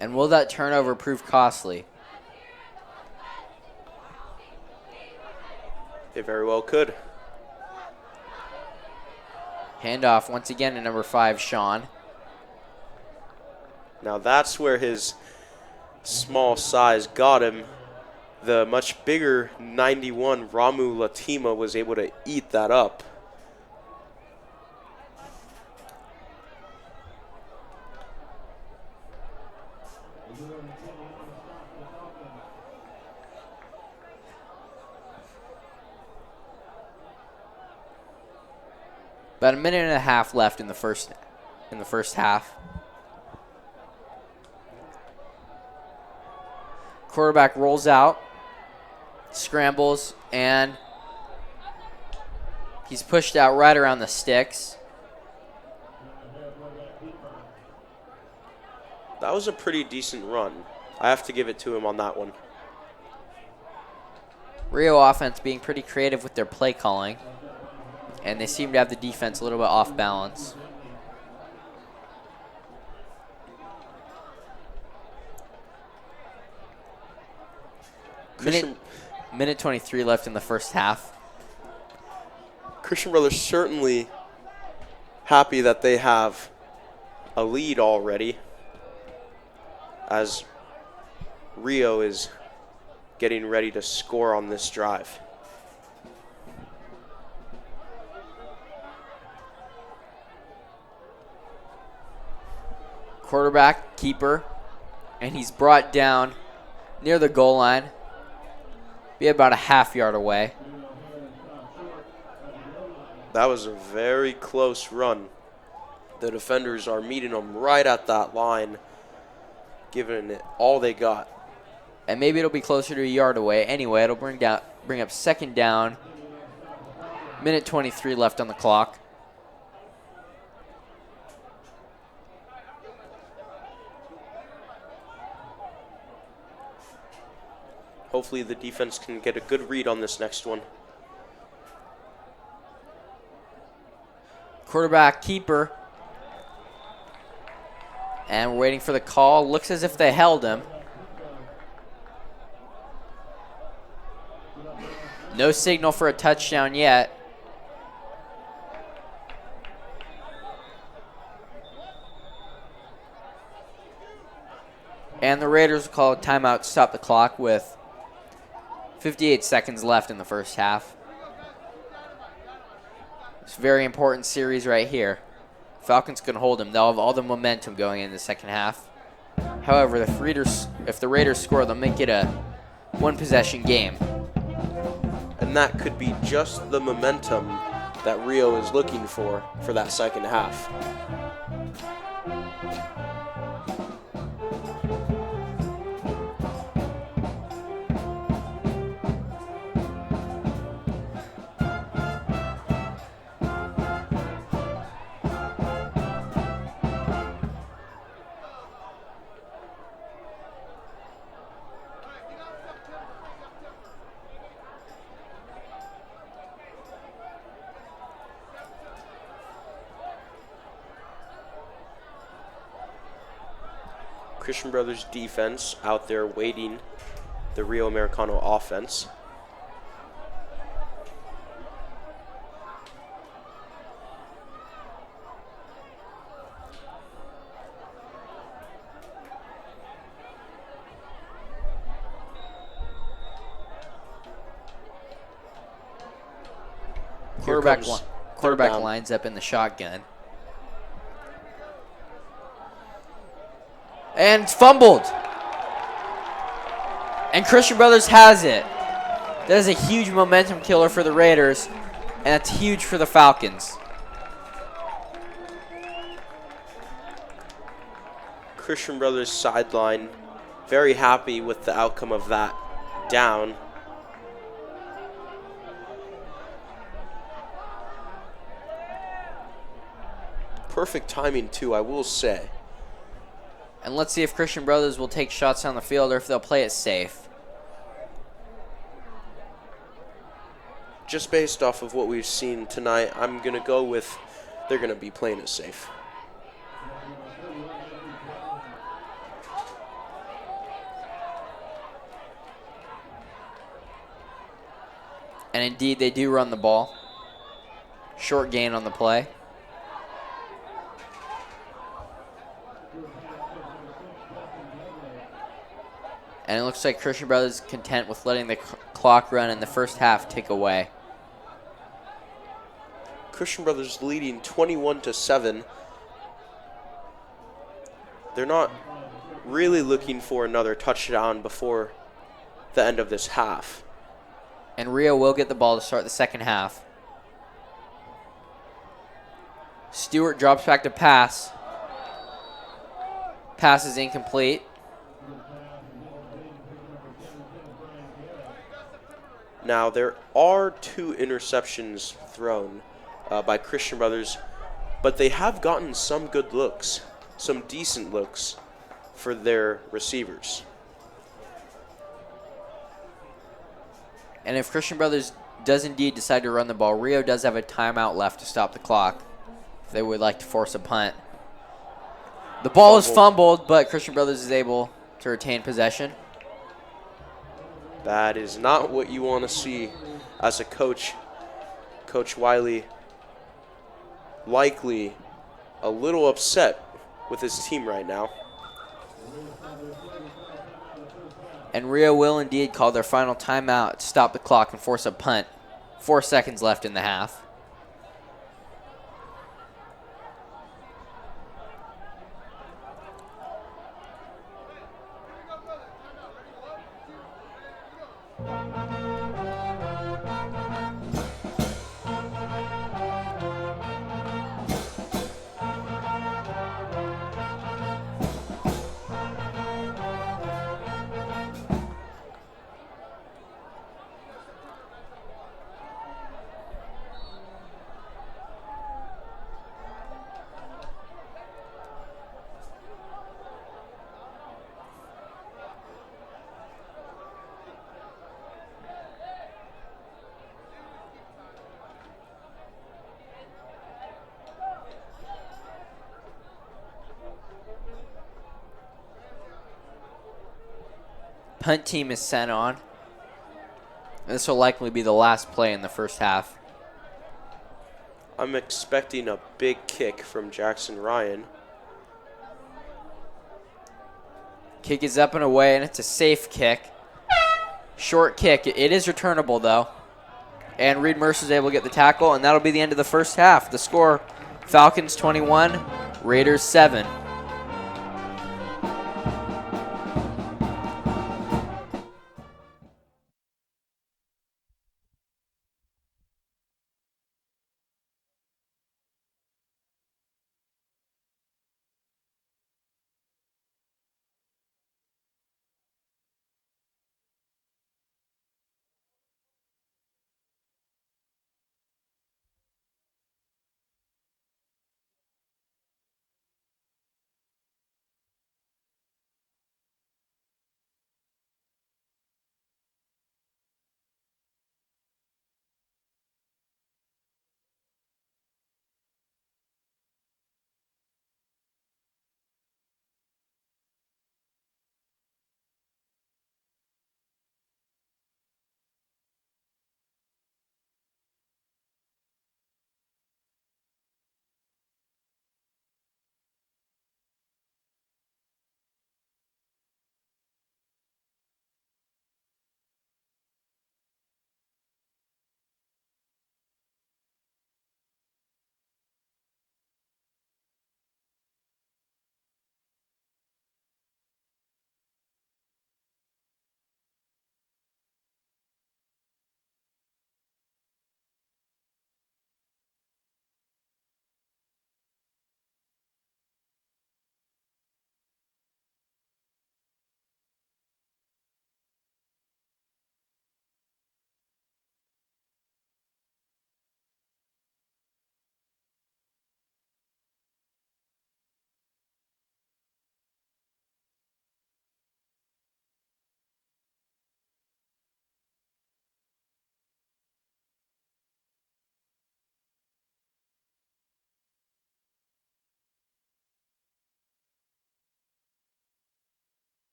And will that turnover prove costly? It very well could. Handoff once again to number 5, Sean. Now that's where his small size got him. The much bigger 91 Ramu Latima was able to eat that up. About a minute and a half left in the first half. Quarterback rolls out, scrambles, and he's pushed out right around the sticks. That was a pretty decent run. I have to give it to him on that one. Rio offense being pretty creative with their play calling, and they seem to have the defense a little bit off balance. Minute 23 left in the first half. Christian Brothers certainly happy that they have a lead already, as Rio is getting ready to score on this drive. Quarterback, keeper, and he's brought down near the goal line. Be about a half-yard away. That was a very close run. The defenders are meeting them right at that line, giving it all they got. And maybe it'll be closer to a yard away. Anyway, it'll bring up second down. Minute 23 left on the clock. Hopefully the defense can get a good read on this next one. Quarterback, keeper. And we're waiting for the call. Looks as if they held him. No signal for a touchdown yet. And the Raiders will call a timeout to stop the clock with 58 seconds left in the first half. It's a very important series right here. Falcons can hold them. They'll have all the momentum going in the second half. However, if the Raiders score, they'll make it a one-possession game. And that could be just the momentum that Rio is looking for that second half. Christian Brothers defense out there waiting the Rio Americano offense. Quarterback lines up in the shotgun. And it's fumbled. And Christian Brothers has it. That is a huge momentum killer for the Raiders, and that's huge for the Falcons. Christian Brothers sideline very happy with the outcome of that down. Perfect timing too, I will say. And let's see if Christian Brothers will take shots down the field or if they'll play it safe. Just based off of what we've seen tonight, I'm going to go with they're going to be playing it safe. And indeed, they do run the ball. Short gain on the play. And it looks like Christian Brothers is content with letting the clock run in the first half tick away. Christian Brothers leading 21-7. They're not really looking for another touchdown before the end of this half. And Rio will get the ball to start the second half. Stewart drops back to pass. Pass is incomplete. Now, there are 2 interceptions thrown by Christian Brothers, but they have gotten some good looks, some decent looks for their receivers. And if Christian Brothers does indeed decide to run the ball, Rio does have a timeout left to stop the clock if they would like to force a punt. The ball is fumbled, but Christian Brothers is able to retain possession. That is not what you want to see as a coach. Coach Wiley likely a little upset with his team right now. And Rio will indeed call their final timeout to stop the clock and force a punt. 4 seconds left in the half. Punt team is sent on. This will likely be the last play in the first half. I'm expecting a big kick from Jackson Ryan. Kick is up and away, and it's a safe kick. Short kick. It is returnable, though. And Reed Mercer's able to get the tackle, and that'll be the end of the first half. The score, Falcons 21, Raiders 7.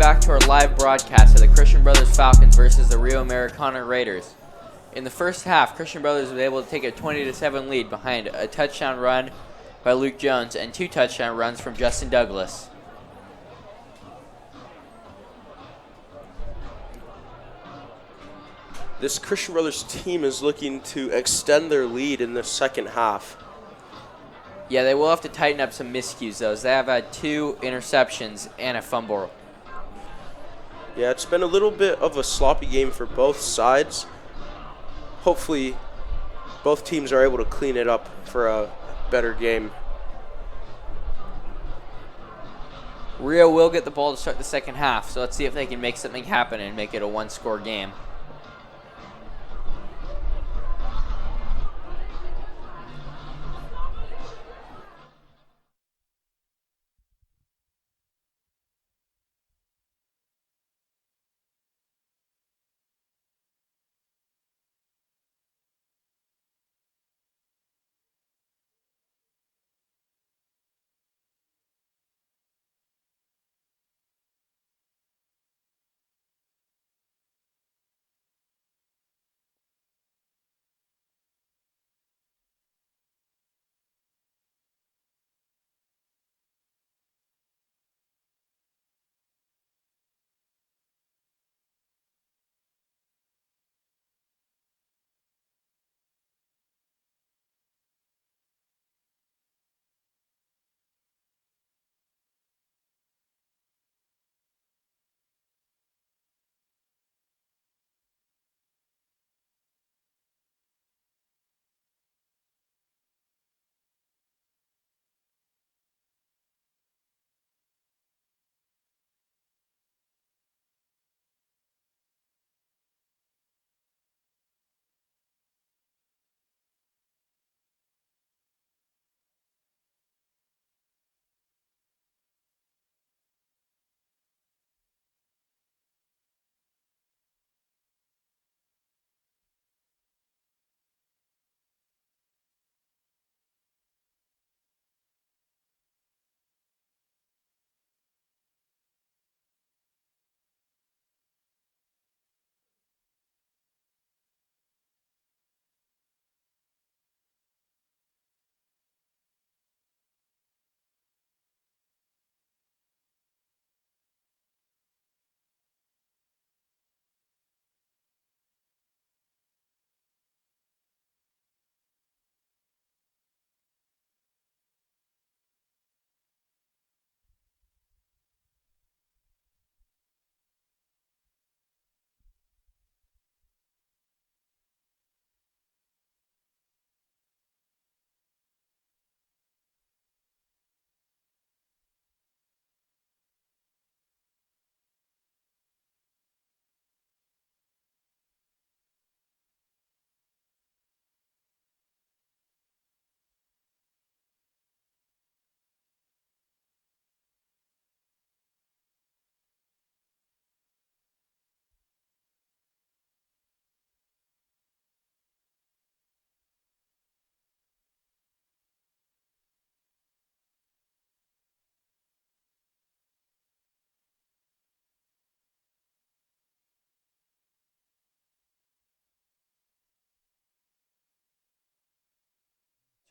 back to our live broadcast of the Christian Brothers Falcons versus the Rio Americana Raiders. In the first half, Christian Brothers was able to take a 20-7 lead behind a touchdown run by Luke Jones and 2 touchdown runs from Justin Douglas. This Christian Brothers team is looking to extend their lead in the second half. Yeah, they will have to tighten up some miscues, though, as they have had 2 interceptions and a fumble. Yeah, it's been a little bit of a sloppy game for both sides. Hopefully, both teams are able to clean it up for a better game. Rio will get the ball to start the second half, so let's see if they can make something happen and make it a 1-score game.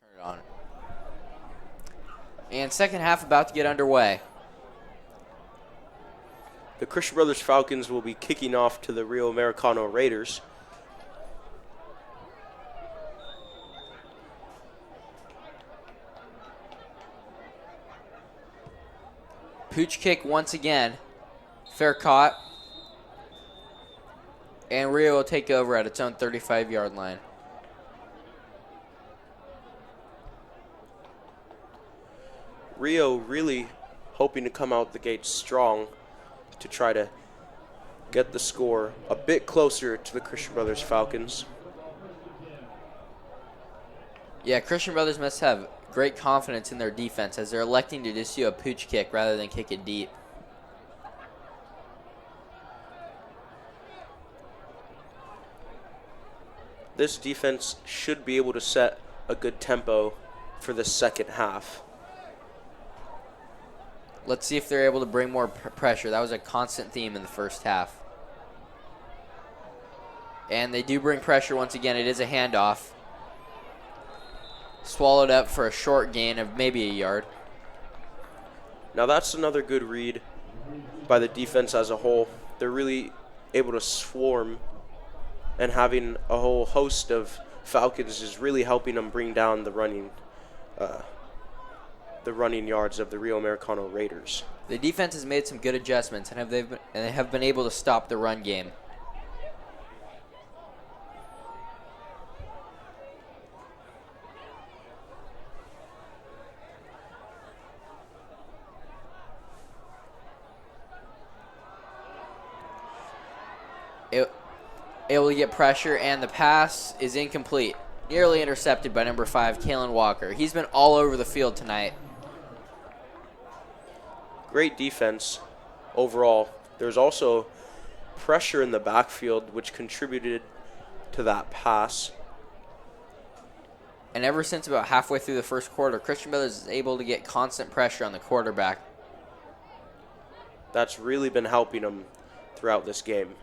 Turn it on. And second half about to get underway. The Christian Brothers Falcons will be kicking off to the Rio Americano Raiders. Pooch kick once again. Fair caught. And Rio will take over at its own 35-yard line. Rio really hoping to come out the gate strong to try to get the score a bit closer to the Christian Brothers Falcons. Yeah, Christian Brothers must have great confidence in their defense as they're electing to just do a pooch kick rather than kick it deep. This defense should be able to set a good tempo for the second half. Let's see if they're able to bring more pressure. That was a constant theme in the first half. And they do bring pressure once again. It is a handoff. Swallowed up for a short gain of maybe a yard. Now that's another good read by the defense as a whole. They're really able to swarm, and having a whole host of Falcons is really helping them bring down the running yards of the Rio Americano Raiders. The defense has made some good adjustments, and they have been able to stop the run game. Able to get pressure, and the pass is incomplete. Nearly intercepted by number 5, Kalen Walker. He's been all over the field tonight. Great defense overall. There's also pressure in the backfield, which contributed to that pass. And ever since about halfway through the first quarter, Christian Brothers is able to get constant pressure on the quarterback. That's really been helping them throughout this game.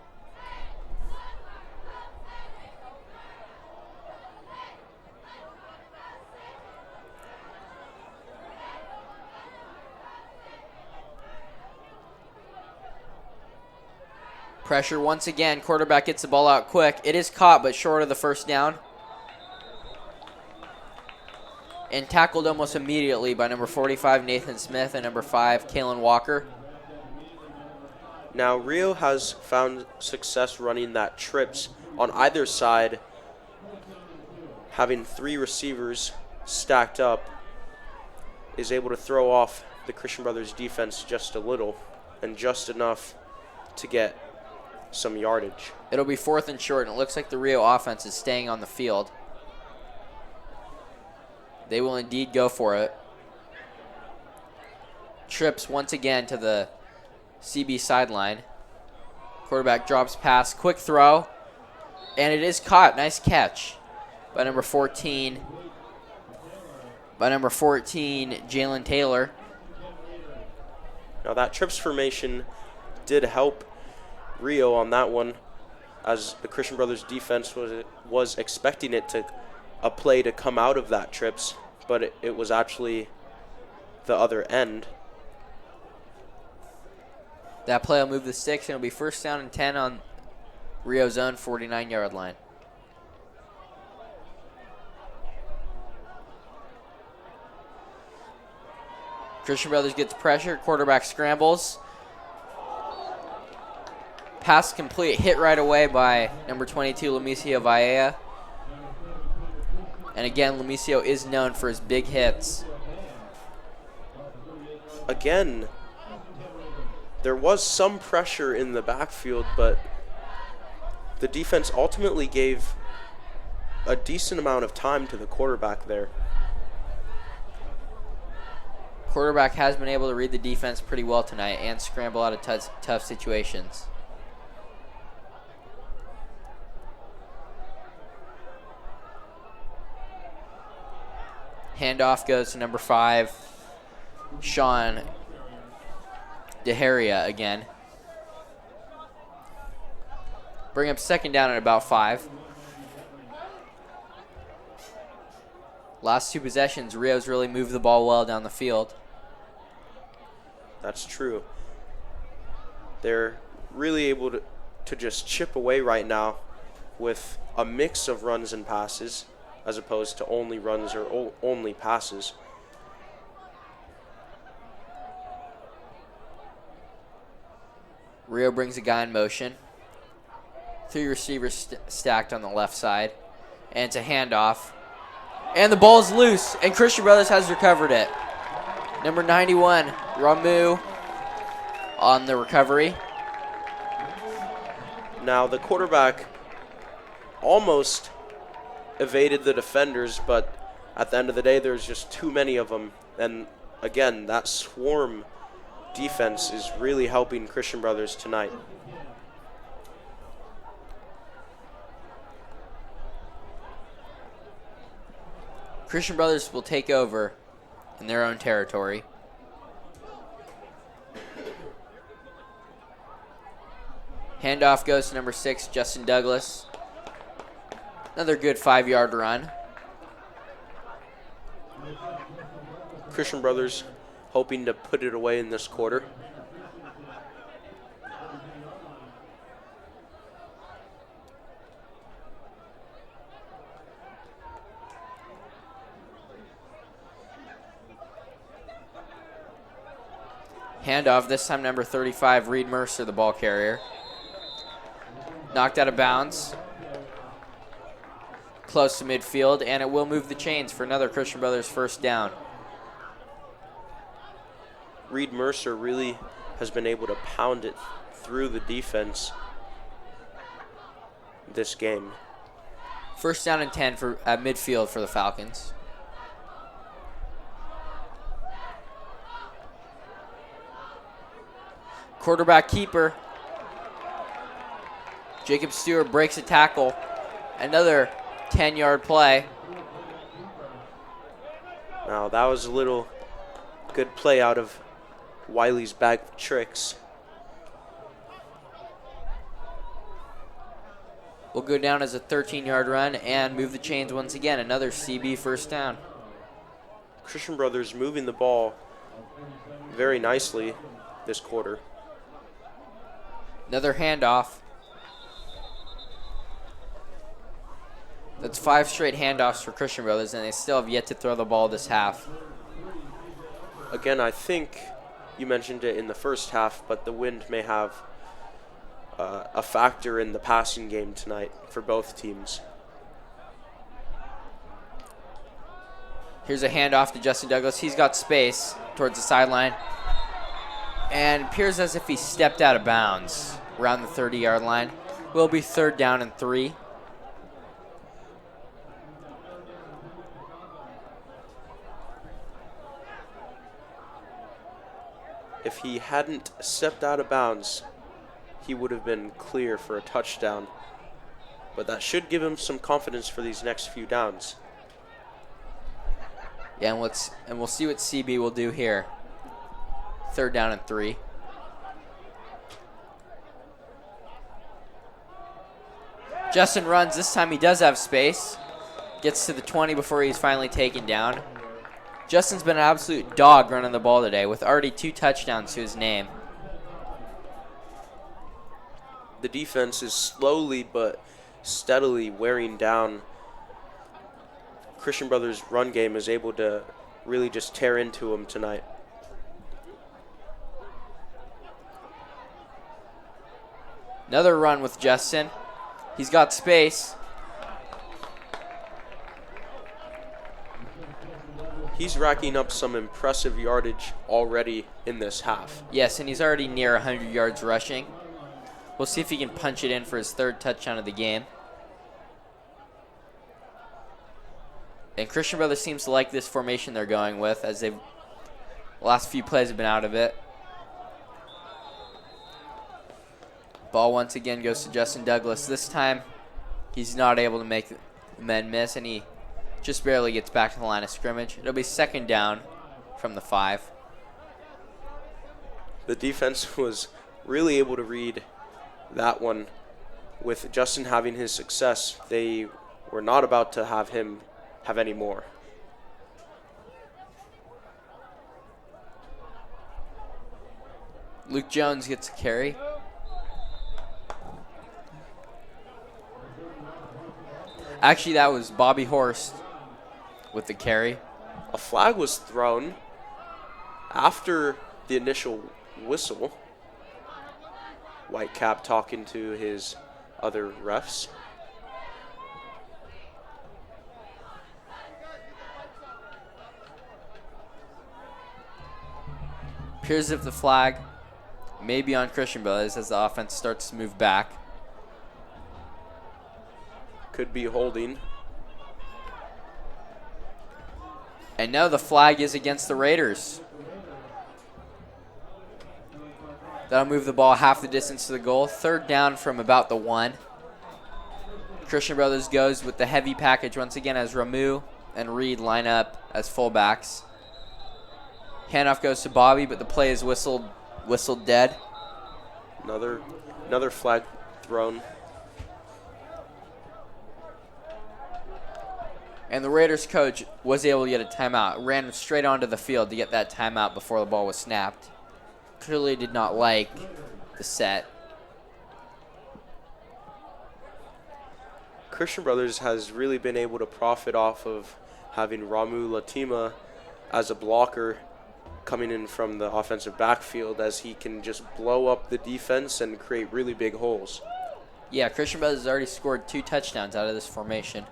Pressure once again. Quarterback gets the ball out quick. It is caught, but short of the first down. And tackled almost immediately by number 45, Nathan Smith, and number 5, Kalen Walker. Now, Rio has found success running that trips on either side, having 3 receivers stacked up, is able to throw off the Christian Brothers defense just a little, and just enough to get some yardage. It'll be 4th and short, and it looks like the Rio offense is staying on the field. They will indeed go for it. Trips once again to the CB sideline. Quarterback drops pass, quick throw, and it is caught. Nice catch by number 14. Jalen Taylor. Now that trips formation did help Rio on that one, as the Christian Brothers defense was expecting a play to come out of that trips, but it was actually the other end. That play will move the sticks, and it'll be 1st down and 10 on Rio's own 49-yard line. Christian Brothers gets pressure. Quarterback scrambles. Pass complete. Hit right away by number 22, Lamicio Vaea. And again, Lamicio is known for his big hits. Again, there was some pressure in the backfield, but the defense ultimately gave a decent amount of time to the quarterback there. Quarterback has been able to read the defense pretty well tonight and scramble out of tough situations. Handoff goes to number 5, Sean DeHaria again. Bring up 2nd down at about 5. Last 2 possessions, Rio's really moved the ball well down the field. That's true. They're really able to just chip away right now with a mix of runs and passes, as opposed to only runs or only passes. Rio brings a guy in motion. 3 receivers stacked on the left side. And it's a handoff. And the ball's loose, and Christian Brothers has recovered it. Number 91, Ramu, on the recovery. Now, the quarterback almost evaded the defenders, but at the end of the day, there's just too many of them. And again, that swarm defense is really helping Christian Brothers tonight. Christian Brothers will take over in their own territory. Handoff goes to number 6, Justin Douglas. Another good 5-yard run. Christian Brothers hoping to put it away in this quarter. Handoff, this time number 35, Reed Mercer, the ball carrier. Knocked out of bounds. Close to midfield, and it will move the chains for another Christian Brothers first down. Reed Mercer really has been able to pound it through the defense this game. First down and 10 at midfield for the Falcons. Quarterback keeper. Jacob Stewart breaks a tackle. Another 10-yard play. Now that was a little good play out of Wiley's bag of tricks. Will go down as a 13-yard run and move the chains once again. Another CB first down. Christian Brothers moving the ball very nicely this quarter. Another handoff. That's 5 straight handoffs for Christian Brothers, and they still have yet to throw the ball this half. Again, I think you mentioned it in the first half, but the wind may have a factor in the passing game tonight for both teams. Here's a handoff to Justin Douglas. He's got space towards the sideline. And appears as if he stepped out of bounds around the 30-yard line. Will be third down and 3. If he hadn't stepped out of bounds, he would have been clear for a touchdown. But that should give him some confidence for these next few downs. Yeah, and we'll see what CB will do here. Third down and 3. Justin runs. This time he does have space. Gets to the 20 before he's finally taken down. Justin's been an absolute dog running the ball today with already 2 touchdowns to his name. The defense is slowly but steadily wearing down. Christian Brothers' run game is able to really just tear into him tonight. Another run with Justin. He's got space. He's racking up some impressive yardage already in this half. Yes, and he's already near 100 yards rushing. We'll see if he can punch it in for his 3rd touchdown of the game. And Christian Brothers seems to like this formation they're going with, as the last few plays have been out of it. Ball once again goes to Justin Douglas. This time, he's not able to make the men miss, and he just barely gets back to the line of scrimmage. It'll be second down from the 5. The defense was really able to read that one. With Justin having his success, they were not about to have him have any more. Luke Jones gets a carry. Actually, that was Bobby Horst with the carry. A flag was thrown after the initial whistle. Whitecap talking to his other refs. Appears as if the flag may be on Christian Brothers as the offense starts to move back. Could be holding. And now the flag is against the Raiders. That'll move the ball half the distance to the goal. Third down from about the 1. Christian Brothers goes with the heavy package once again as Ramu and Reed line up as fullbacks. Handoff goes to Bobby, but the play is whistled dead. Another flag thrown. And the Raiders coach was able to get a timeout. Ran straight onto the field to get that timeout before the ball was snapped. Clearly did not like the set. Christian Brothers has really been able to profit off of having Ramu Latima as a blocker coming in from the offensive backfield, as he can just blow up the defense and create really big holes. Yeah, Christian Brothers has already scored 2 touchdowns out of this formation.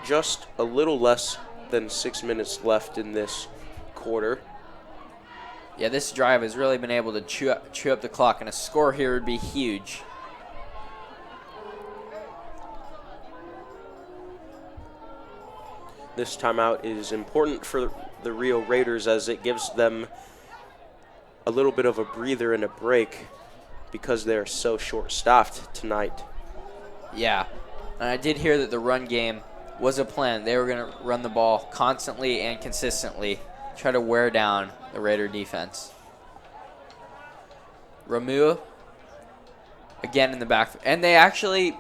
Just a little less than 6 minutes left in this quarter. Yeah, this drive has really been able to chew up the clock, and a score here would be huge. This timeout is important for the Rio Raiders, as it gives them a little bit of a breather and a break because they're so short-staffed tonight. Yeah, and I did hear that the run game was a plan. They were going to run the ball constantly and consistently, try to wear down the Raider defense. Ramu again in the back, and they actually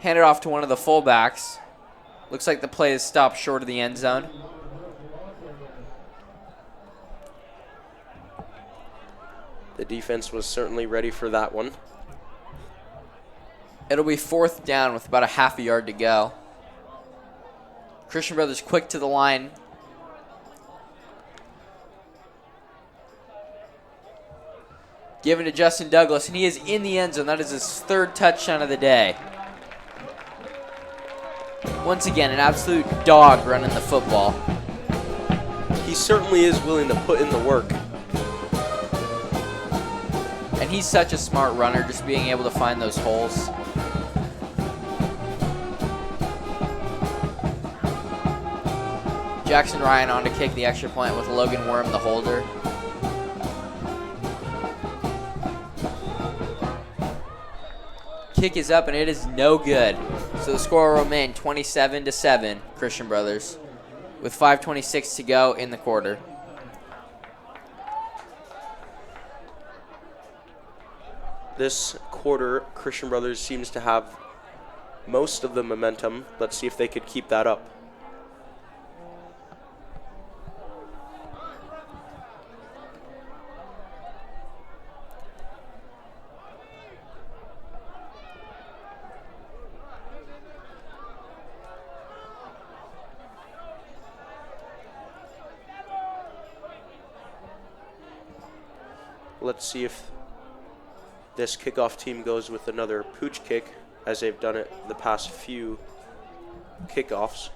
handed off to one of the fullbacks. Looks like the play is stopped short of the end zone. The defense was certainly ready for that one. It'll be 4th down with about a half a yard to go. Christian Brothers quick to the line. Given to Justin Douglas, and he is in the end zone. That is his 3rd touchdown of the day. Once again, an absolute dog running the football. He certainly is willing to put in the work. And he's such a smart runner, just being able to find those holes. Jackson Ryan on to kick the extra point with Logan Worm, the holder. Kick is up, and it is no good. So the score will remain 27-7, Christian Brothers, with 5:26 to go in the quarter. This quarter, Christian Brothers seems to have most of the momentum. Let's see if they could keep that up. Let's see if this kickoff team goes with another pooch kick, as they've done it the past few kickoffs.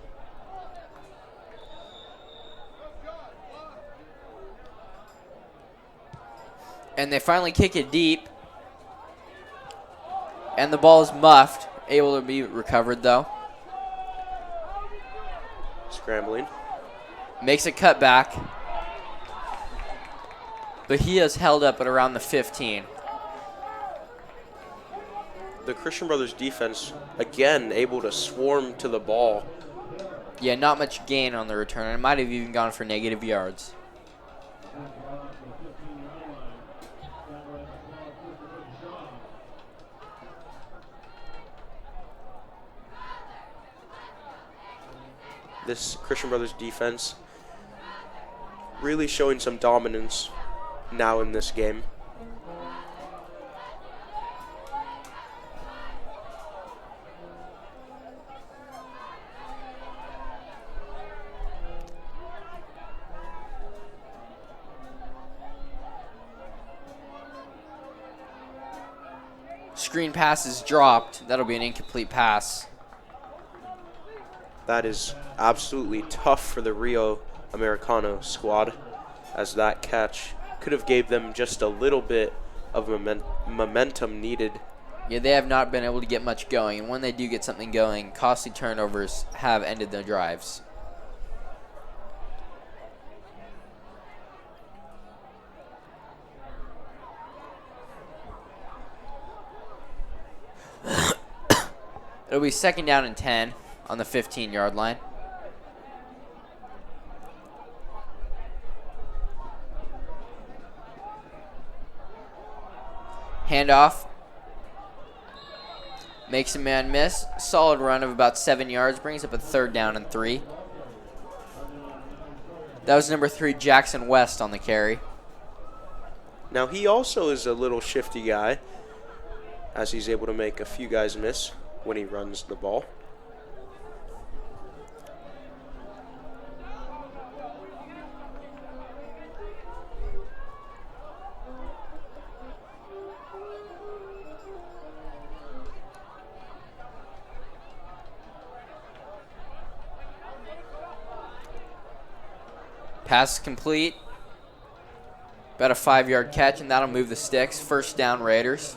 And they finally kick it deep. And the ball is muffed, able to be recovered though. Scrambling. Makes a cutback. But he is held up at around the 15. The Christian Brothers defense, again, able to swarm to the ball. Yeah, not much gain on the return. It might have even gone for negative yards. This Christian Brothers defense really showing some dominance now in this game. Screen pass is dropped. That'll be an incomplete pass. That is absolutely tough for the Rio Americano squad, as that catch could have gave them just a little bit of momentum needed. Yeah, they have not been able to get much going, and when they do get something going, costly turnovers have ended their drives. It'll be 2nd down and 10 on the 15-yard line. Handoff. Makes a man miss. Solid run of about 7 yards. Brings up a 3rd down and 3. That was number 3, Jackson West, on the carry. Now he also is a little shifty guy, as he's able to make a few guys miss when he runs the ball. Pass complete. About a 5-yard catch, and that'll move the sticks. 1st down, Raiders.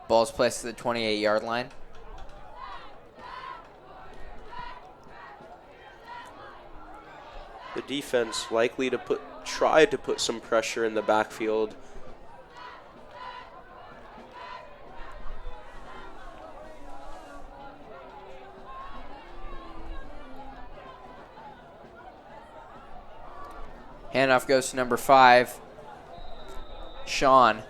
Ball's placed at the 28-yard line. The defense likely to try to put some pressure in the backfield. Handoff goes to number 5, Sean.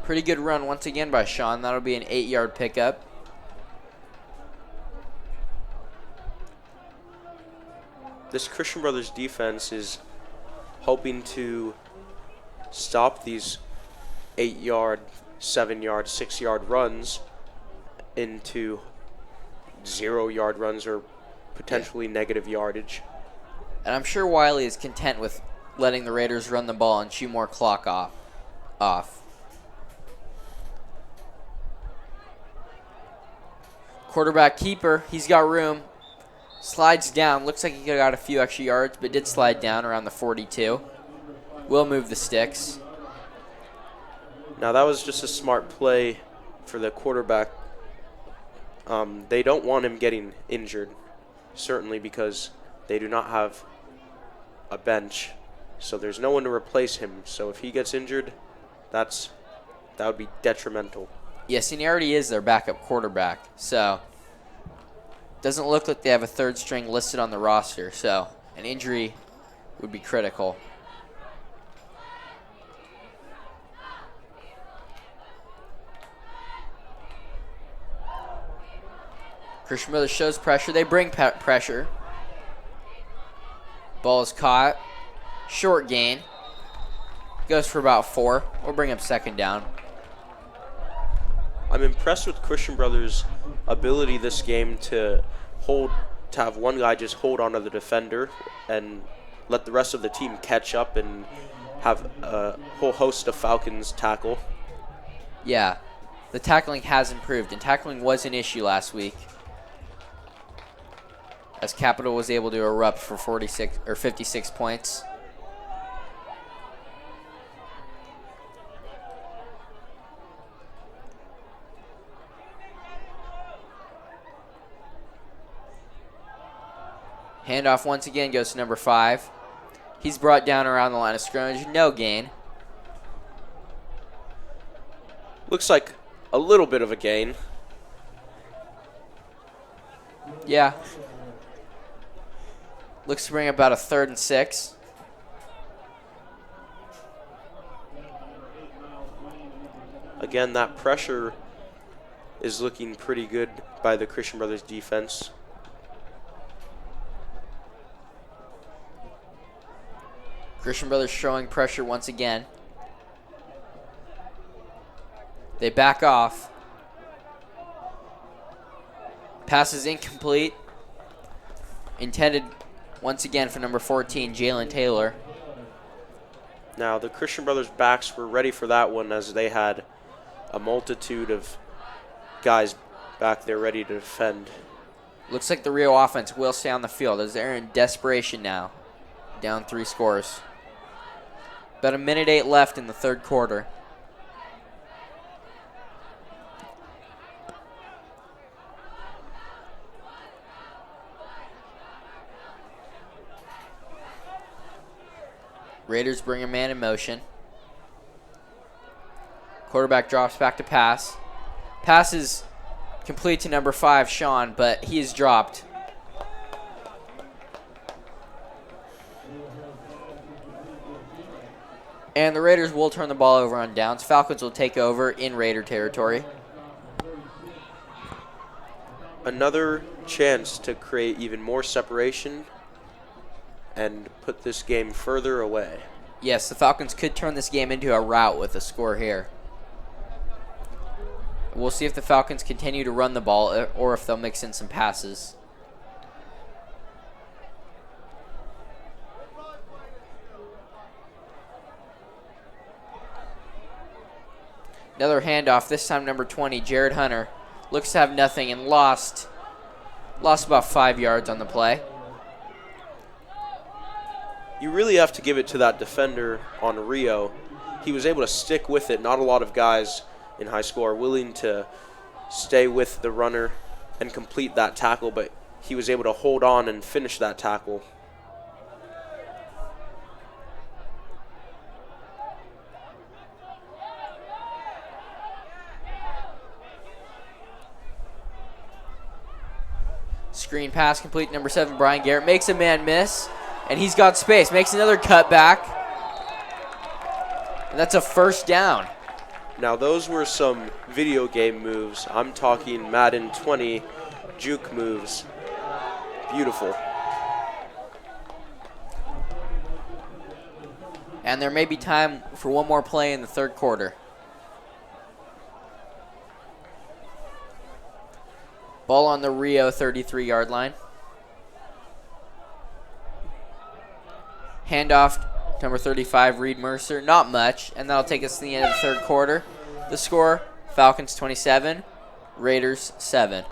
Pretty good run once again by Sean. That'll be an 8-yard pickup. This Christian Brothers defense is hoping to stop these 8-yard, 7-yard, 6-yard runs into 0-yard runs or potentially negative yardage. And I'm sure Wiley is content with letting the Raiders run the ball and chew more clock off. Quarterback keeper, he's got room. Slides down. Looks like he could have got a few extra yards, but did slide down around the 42. Will move the sticks. Now that was just a smart play for the quarterback. They don't want him getting injured, certainly because they do not have a bench, so there's no one to replace him. So if he gets injured, that would be detrimental. Yes, and he already is their backup quarterback, so doesn't look like they have a 3rd string listed on the roster, so an injury would be critical. Christian Brothers shows pressure. They bring pressure. Ball is caught. Short gain. Goes for about 4. We'll bring up 2nd down. I'm impressed with Christian Brothers' ability this game to have one guy just hold on to the defender and let the rest of the team catch up and have a whole host of Falcons tackle. Yeah, the tackling has improved, and tackling was an issue last week, as Capital was able to erupt for 56 points. Handoff once again goes to number 5. He's brought down around the line of scrimmage. No gain. Looks like a little bit of a gain. Yeah. Looks to bring about a 3rd and 6. Again, that pressure is looking pretty good by the Christian Brothers defense. Christian Brothers showing pressure once again. They back off. Pass is incomplete. Intended once again for number 14, Jalen Taylor. Now, the Christian Brothers backs were ready for that one, as they had a multitude of guys back there ready to defend. Looks like the Rio offense will stay on the field as they're in desperation now. Down 3 scores. About 1:08 left in the 3rd quarter. Raiders bring a man in motion. Quarterback drops back to pass. Pass is complete to number 5, Sean, but he is dropped. And the Raiders will turn the ball over on downs. Falcons will take over in Raider territory. Another chance to create even more separation and put this game further away. Yes, the Falcons could turn this game into a rout with a score here. We'll see if the Falcons continue to run the ball or if they'll mix in some passes. Another handoff, this time number 20, Jared Hunter. Looks to have nothing and lost about 5 yards on the play. You really have to give it to that defender on Rio. He was able to stick with it. Not a lot of guys in high school are willing to stay with the runner and complete that tackle, but he was able to hold on and finish that tackle. Screen pass complete, number 7, Brian Garrett. Makes a man miss, and he's got space. Makes another cutback, and that's a first down. Now those were some video game moves. I'm talking Madden 20 juke moves. Beautiful. And there may be time for one more play in the third quarter. Ball on the Rio 33-yard line. Handoff, number 35, Reed Mercer. Not much, and that'll take us to the end of the third quarter. The score, Falcons 27, Raiders 7.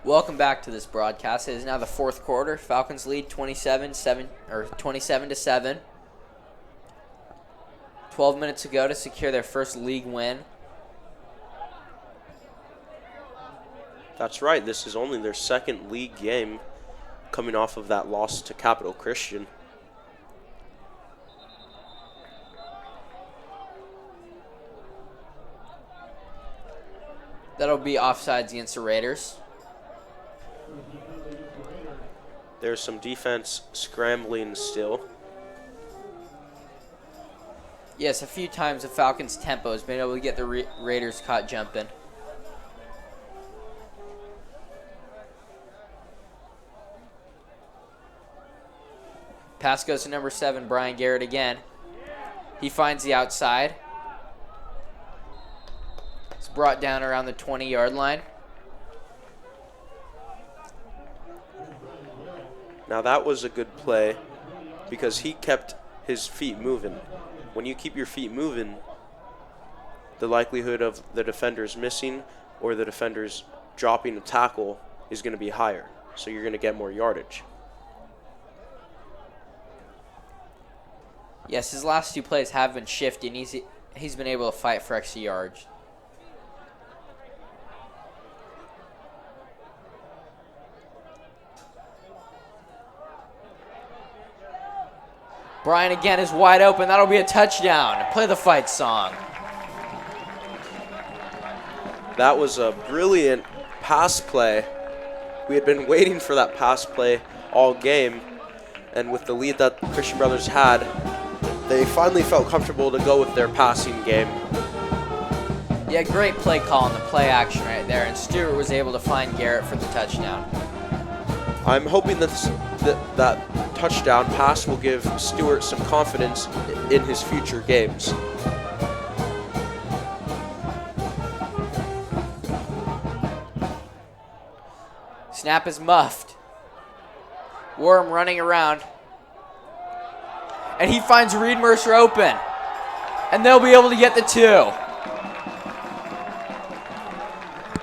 Welcome back to this broadcast. It is now the fourth quarter. Falcons lead 27-7. 12 minutes ago to secure their first league win. That's right. This is only their second league game coming off of that loss to Capital Christian. That'll be offsides against the Raiders. There's some defense scrambling still. Yes, a few times the Falcons' tempo has been able to get the Raiders caught jumping. Pass goes to number 7, Brian Garrett again. He finds the outside. It's brought down around the 20-yard line. Now that was a good play because he kept his feet moving. When you keep your feet moving, the likelihood of the defenders missing or the defenders dropping a tackle is going to be higher. So you're going to get more yardage. Yes, his last two plays have been shifting. He's been able to fight for extra yards. Brian again is wide open. That'll be a touchdown. Play the fight song. That was a brilliant pass play. We had been waiting for that pass play all game, and with the lead that Christian Brothers had, they finally felt comfortable to go with their passing game. Yeah, great play call on the play action right there, and Stewart was able to find Garrett for the touchdown. I'm hoping that that touchdown pass will give Stewart some confidence in his future games. Snap is muffed. Worm running around. And he finds Reed Mercer open. And they'll be able to get the 2.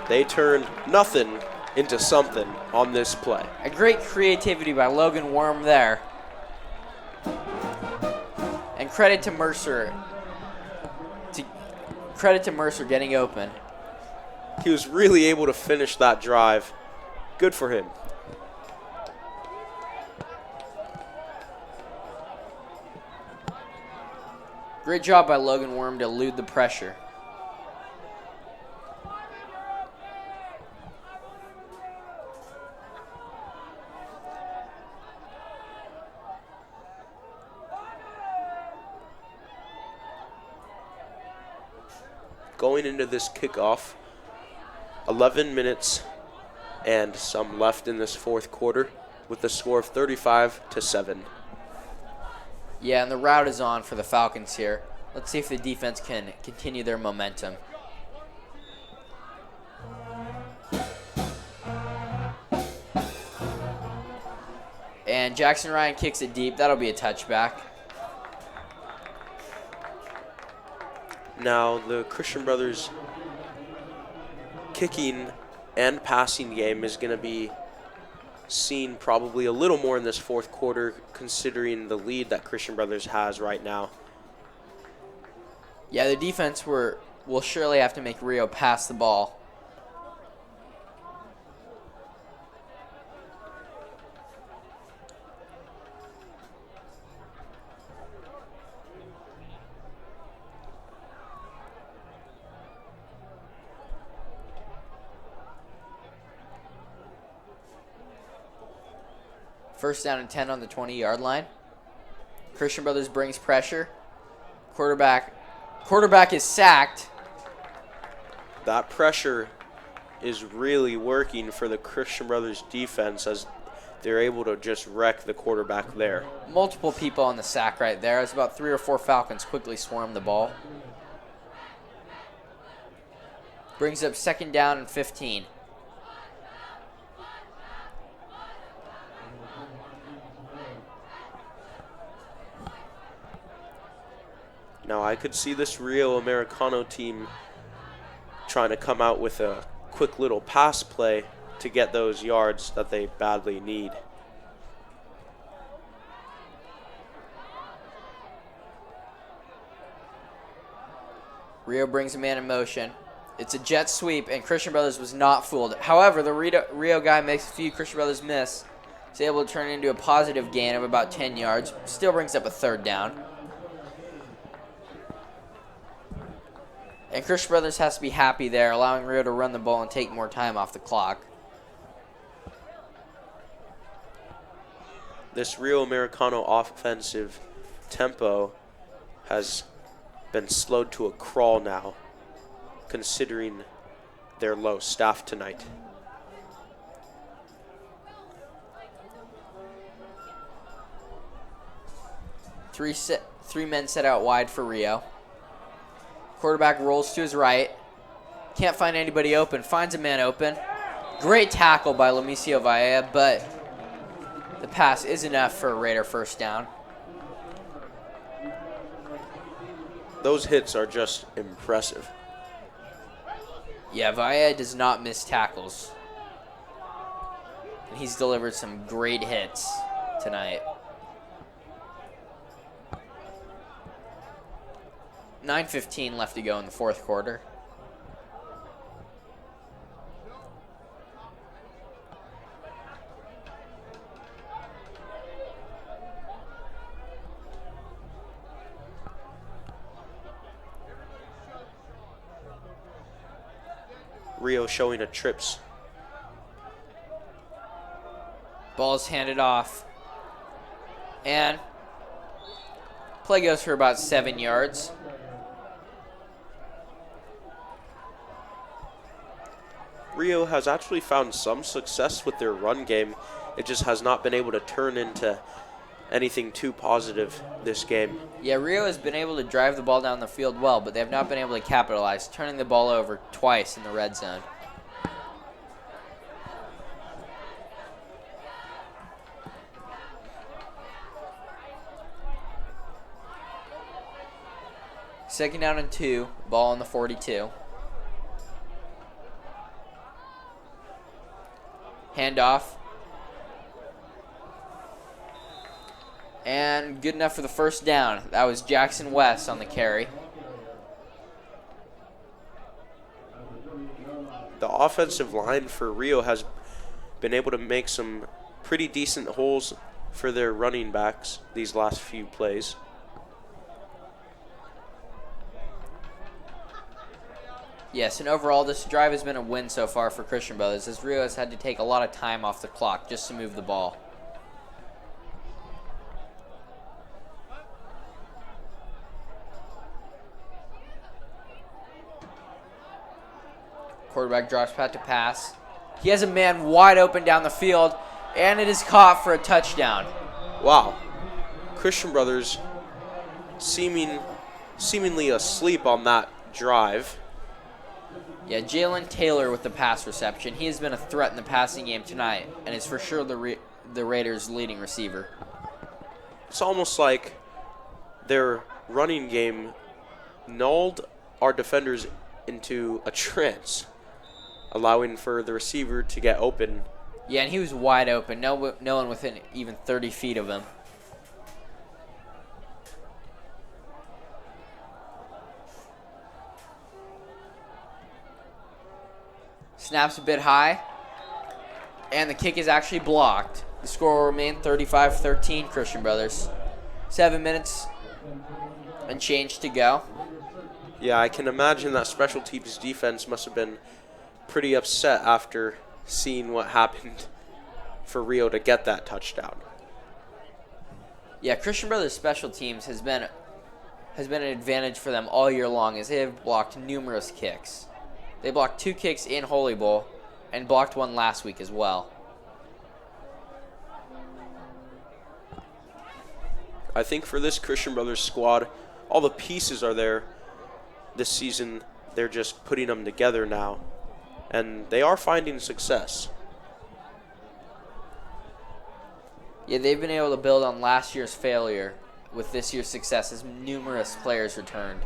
They turned nothing into something on this play. A great creativity by Logan Worm there. And credit to Mercer. Credit to Mercer getting open. He was really able to finish that drive. Good for him. Great job by Logan Worm to elude the pressure. Going into this kickoff, 11 minutes and some left in this fourth quarter with the score of 35-7. Yeah, and the route is on for the Falcons here. Let's see if the defense can continue their momentum. And Jackson Ryan kicks it deep. That'll be a touchback. Now, the Christian Brothers kicking and passing game is going to be seen probably a little more in this fourth quarter, considering the lead that Christian Brothers has right now. Yeah, the defense will surely have to make Rio pass the ball. First down and 10 on the 20-yard line. Christian Brothers brings pressure. Quarterback is sacked. That pressure is really working for the Christian Brothers defense as they're able to just wreck the quarterback there. Multiple people on the sack right there. As about 3 or 4 Falcons quickly swarm the ball. Brings up second down and 15. Now, I could see this Rio Americano team trying to come out with a quick little pass play to get those yards that they badly need. Rio brings a man in motion. It's a jet sweep, and Christian Brothers was not fooled. However, the Rio guy makes a few Christian Brothers miss. He's able to turn it into a positive gain of about 10 yards. Still brings up a third down. And Christian Brothers has to be happy there, allowing Rio to run the ball and take more time off the clock. This Rio Americano offensive tempo has been slowed to a crawl now, considering their low staff tonight. Three men set out wide for Rio. Quarterback rolls to his right. Can't find anybody open. Finds a man open. Great tackle by Lamicio Vaea, but the pass is enough for a Raider first down. Those hits are just impressive. Yeah, Vaea does not miss tackles. And he's delivered some great hits tonight. 9:15 left to go in the fourth quarter. Rio showing a trips. Ball's handed off. And play goes for about 7 yards. Rio has actually found some success with their run game. It just has not been able to turn into anything too positive this game. Yeah, Rio has been able to drive the ball down the field well, but they have not been able to capitalize, turning the ball over twice in the red zone. Second down and 2, ball on the 42. Handoff. And good enough for the first down. That was Jackson West on the carry. The offensive line for Rio has been able to make some pretty decent holes for their running backs these last few plays. Yes, and overall this drive has been a win so far for Christian Brothers, as Rio has had to take a lot of time off the clock just to move the ball. Quarterback drops back to pass. He has a man wide open down the field, and it is caught for a touchdown. Wow. Christian Brothers seemingly asleep on that drive. Yeah, Jalen Taylor with the pass reception. He has been a threat in the passing game tonight, and is for sure the Raiders' leading receiver. It's almost like their running game lulled our defenders into a trance, allowing for the receiver to get open. Yeah, and he was wide open. No one within even 30 feet of him. Snaps a bit high, and the kick is actually blocked. The score will remain 35-13, Christian Brothers. 7 minutes and change to go. Yeah, I can imagine that special teams defense must have been pretty upset after seeing what happened for Rio to get that touchdown. Yeah, Christian Brothers special teams has been an advantage for them all year long, as they have blocked numerous kicks. They blocked 2 kicks in Holy Bowl and blocked 1 last week as well. I think for this Christian Brothers squad, all the pieces are there this season. They're just putting them together now, and they are finding success. Yeah, they've been able to build on last year's failure with this year's success, as numerous players returned.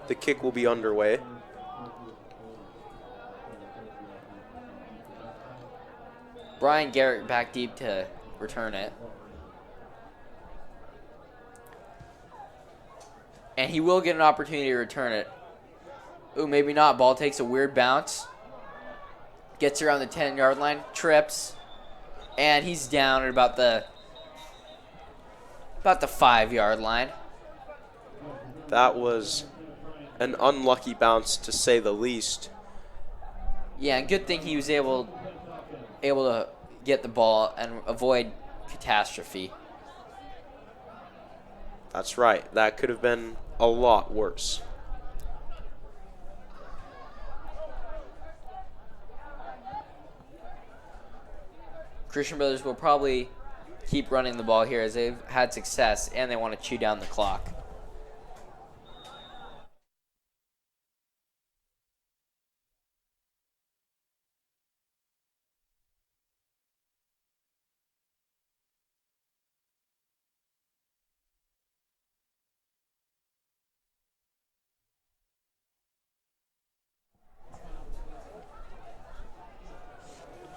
The kick will be underway. Brian Garrett back deep to return it. And he will get an opportunity to return it. Ooh, maybe not. Ball takes a weird bounce. Gets around the 10-yard line, trips, and he's down at about the 5-yard line. That was an unlucky bounce, to say the least. Yeah, and good thing he was able to get the ball and avoid catastrophe. That's right. That could have been a lot worse. Christian Brothers will probably keep running the ball here, as they've had success and they want to chew down the clock.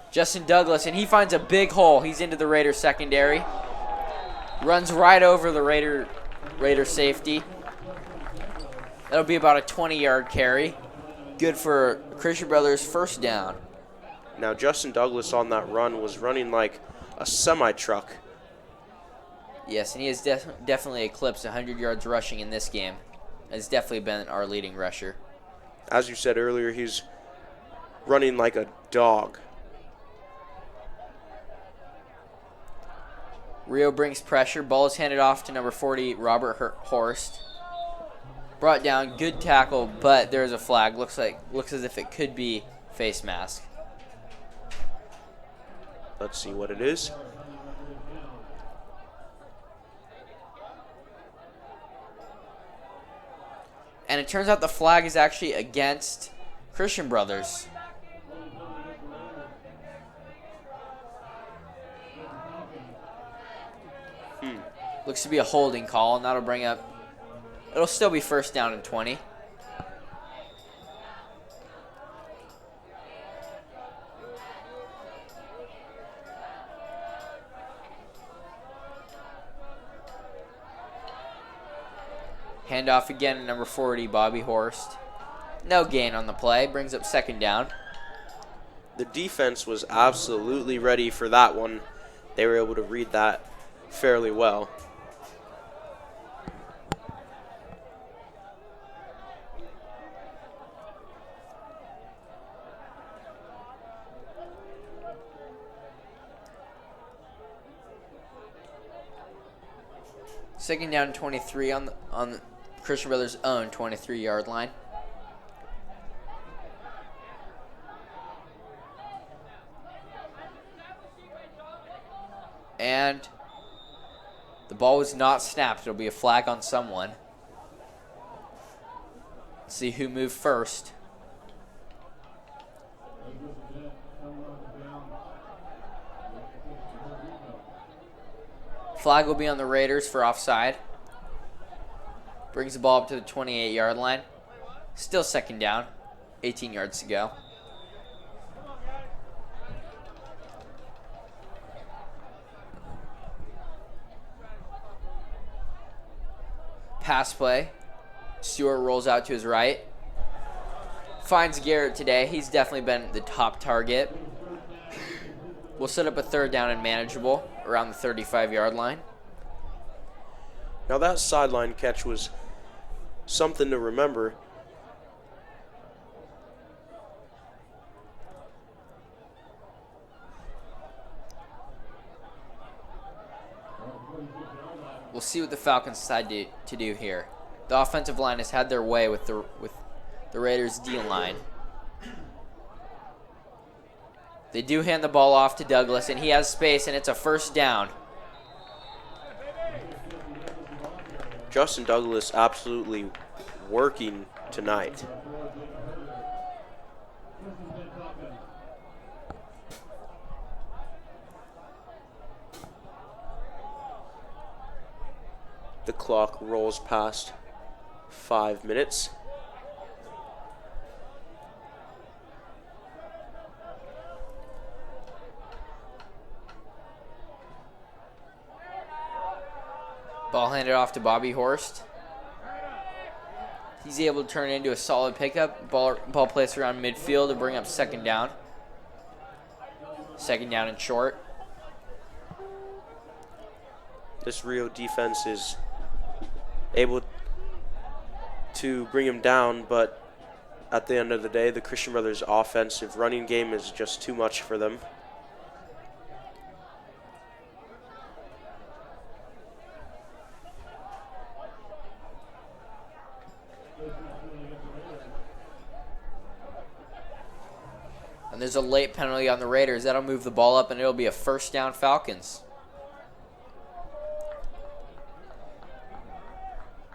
Justin Douglas, and he finds a big hole. He's into the Raiders secondary. Runs right over the Raider safety. That'll be about a 20-yard carry. Good for Christian Brothers' first down. Now, Justin Douglas on that run was running like a semi-truck. Yes, and he has definitely eclipsed 100 yards rushing in this game. Has definitely been our leading rusher. As you said earlier, he's running like a dog. Rio brings pressure. Ball is handed off to number 40, Robert Horst. Brought down, good tackle, but there's a flag. Looks as if it could be face mask. Let's see what it is. And it turns out the flag is actually against Christian Brothers. Looks to be a holding call, and that'll bring up... It'll still be first down and 20. Handoff again to number 40, Bobby Horst. No gain on the play. Brings up second down. The defense was absolutely ready for that one. They were able to read that fairly well. Second down and 23 on the Christian Brothers' own 23-yard line. And the ball was not snapped. It'll be a flag on someone. Let's see who moved first. Flag will be on the Raiders for offside. Brings the ball up to the 28-yard line. Still second down. 18 yards to go. Pass play. Stewart rolls out to his right. Finds Garrett today. He's definitely been the top target. We'll set up a third down and manageable around the 35-yard line. Now that sideline catch was something to remember. We'll see what the Falcons decide to do here. The offensive line has had their way with the Raiders' D-line. They do hand the ball off to Douglas, and he has space, and it's a first down. Justin Douglas absolutely working tonight. The clock rolls past 5 minutes. Ball handed off to Bobby Horst. He's able to turn it into a solid pickup. Ball placed around midfield to bring up second down. Second down and short. This Rio defense is able to bring him down, but at the end of the day, the Christian Brothers offensive running game is just too much for them. And there's a late penalty on the Raiders. That'll move the ball up, and it'll be a first down Falcons.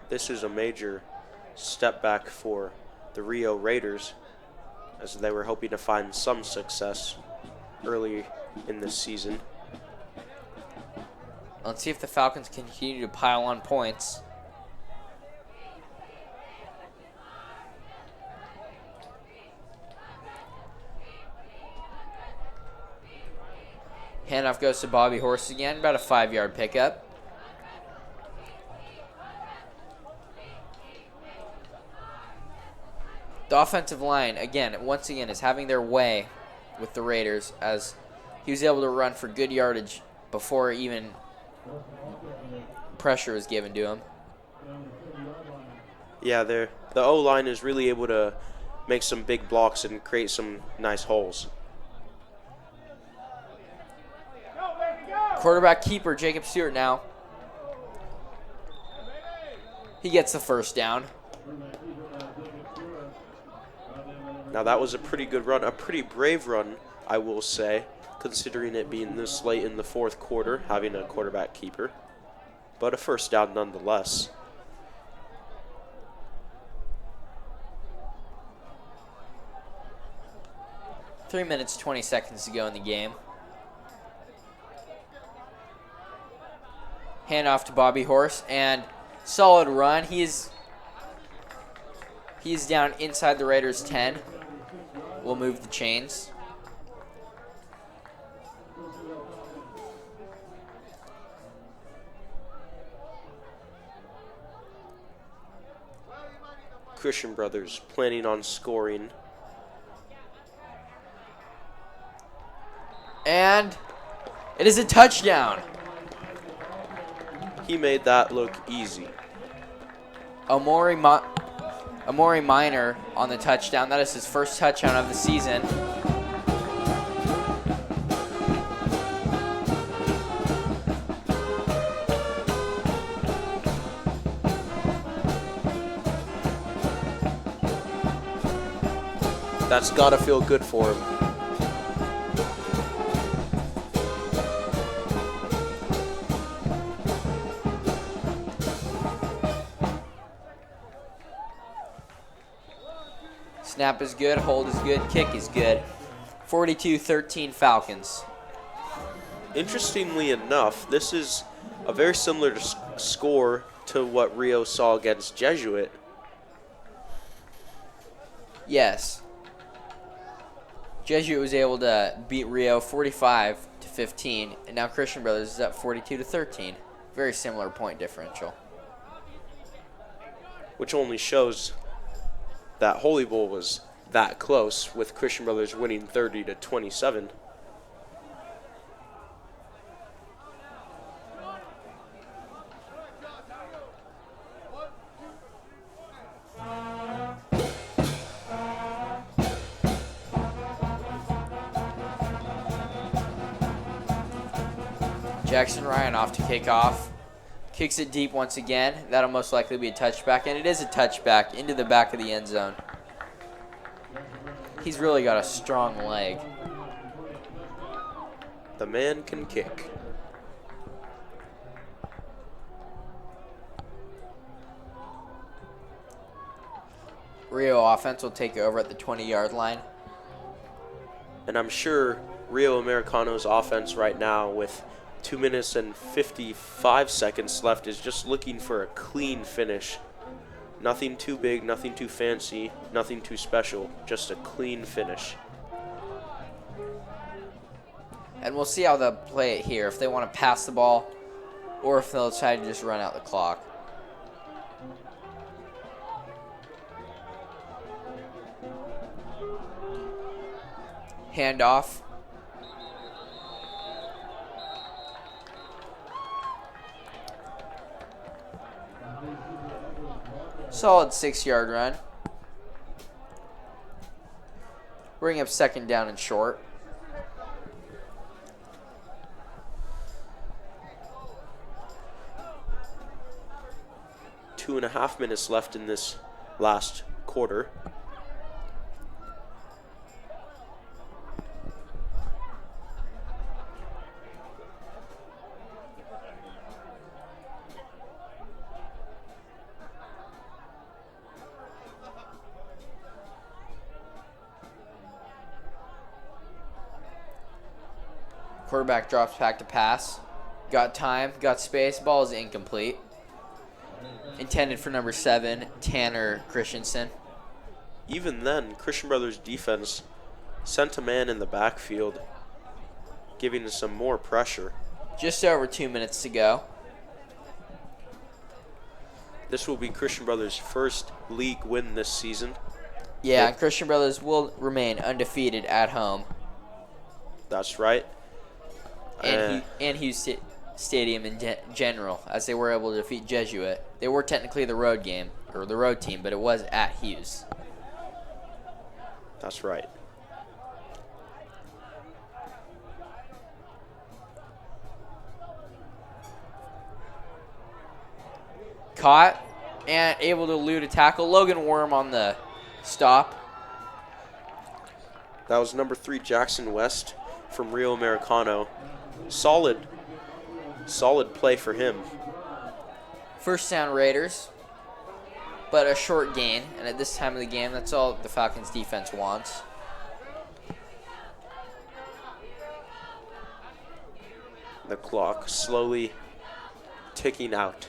This is a major step back for the Rio Raiders, as they were hoping to find some success early in this season. Let's see if the Falcons continue to pile on points. Handoff goes to Bobby Horst again, about a 5-yard pickup. The offensive line, once again, is having their way with the Raiders as he was able to run for good yardage before even pressure was given to him. Yeah, the O-line is really able to make some big blocks and create some nice holes. Quarterback keeper Jacob Stewart now. He gets the first down. Now that was a pretty good run, a pretty brave run, I will say, considering it being this late in the fourth quarter, having a quarterback keeper. But a first down nonetheless. Three minutes, 20 seconds to go in the game. Hand off to Bobby Horse, and solid run. He's down inside the Raiders' 10. We'll move the chains. Christian Brothers planning on scoring. And it is a touchdown. He made that look easy. Amori Minor on the touchdown. That is his first touchdown of the season. That's gotta feel good for him. Snap is good, hold is good, kick is good. 42-13 Falcons. Interestingly enough, this is a very similar score to what Rio saw against Jesuit. Yes. Jesuit was able to beat Rio 45-15, and now Christian Brothers is up 42-13. Very similar point differential. Which only shows that Holy Bowl was that close, with Christian Brothers winning 30-27. Jackson Ryan off to kick off. Kicks it deep once again. That'll most likely be a touchback, and it is a touchback into the back of the end zone. He's really got a strong leg. The man can kick. Rio offense will take over at the 20-yard line. And I'm sure Rio Americano's offense right now, with 2 minutes and 55 seconds left, is just looking for a clean finish. Nothing too big, nothing too fancy, nothing too special, just a clean finish. And we'll see how they'll play it here, if they want to pass the ball or if they'll try to just run out the clock. Handoff. Solid 6-yard run. Bring up second down and short. Two and a half minutes left in this last quarter. Quarterback drops back to pass. Got time, got space. Ball is incomplete. Intended for number 7, Tanner Christensen. Even then, Christian Brothers defense sent a man in the backfield, giving us some more pressure. Just over 2 minutes to go. This will be Christian Brothers' first league win this season. Yeah, and Christian Brothers will remain undefeated at home. That's right. And Hughes Stadium in general, as they were able to defeat Jesuit. They were technically the road game, or the road team, but it was at Hughes. That's right. Caught and able to elude a tackle. Logan Worm on the stop. That was number 3, Jackson West from Rio Americano. Solid play for him. First down Raiders, but a short gain. And at this time of the game, that's all the Falcons defense wants. The clock slowly ticking out.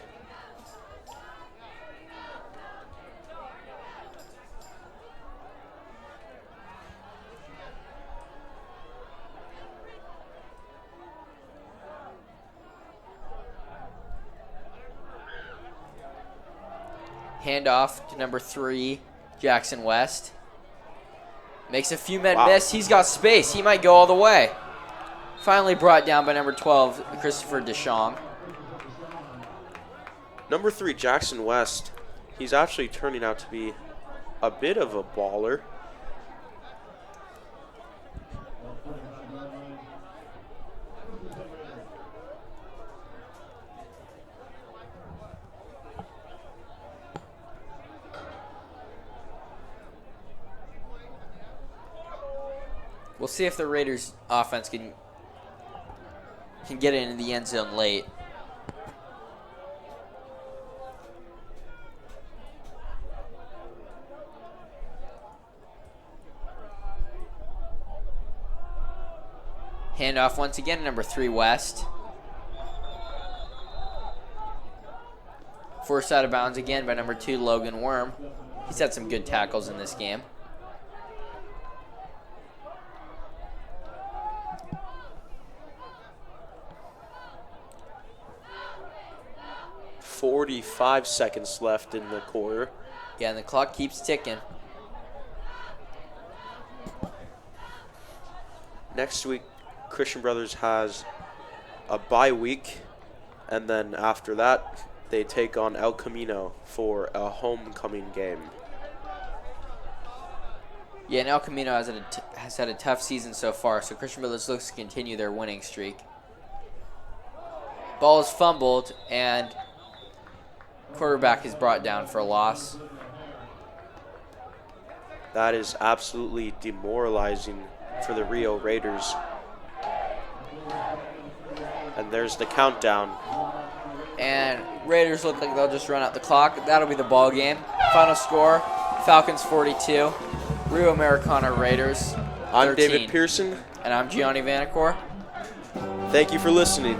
Handoff to number 3, Jackson West. Makes a few men Wow. miss. He's got space. He might go all the way. Finally brought down by number 12, Christopher Deschamps. Number 3, Jackson West. He's actually turning out to be a bit of a baller. We'll see if the Raiders offense can get into the end zone late. Handoff once again to number 3, West. Forced out of bounds again by number 2, Logan Worm. He's had some good tackles in this game. 45 seconds left in the quarter. Yeah, and the clock keeps ticking. Next week, Christian Brothers has a bye week, and then after that, they take on El Camino for a homecoming game. Yeah, and El Camino has had a tough season so far, so Christian Brothers looks to continue their winning streak. Ball is fumbled, and quarterback is brought down for a loss. That is absolutely demoralizing for the Rio Raiders. And there's the countdown. And Raiders look like they'll just run out the clock. That'll be the ball game. Final score, Falcons 42, Rio Americana Raiders 13. I'm David Pearson. And I'm Gianni Vanacore. Thank you for listening.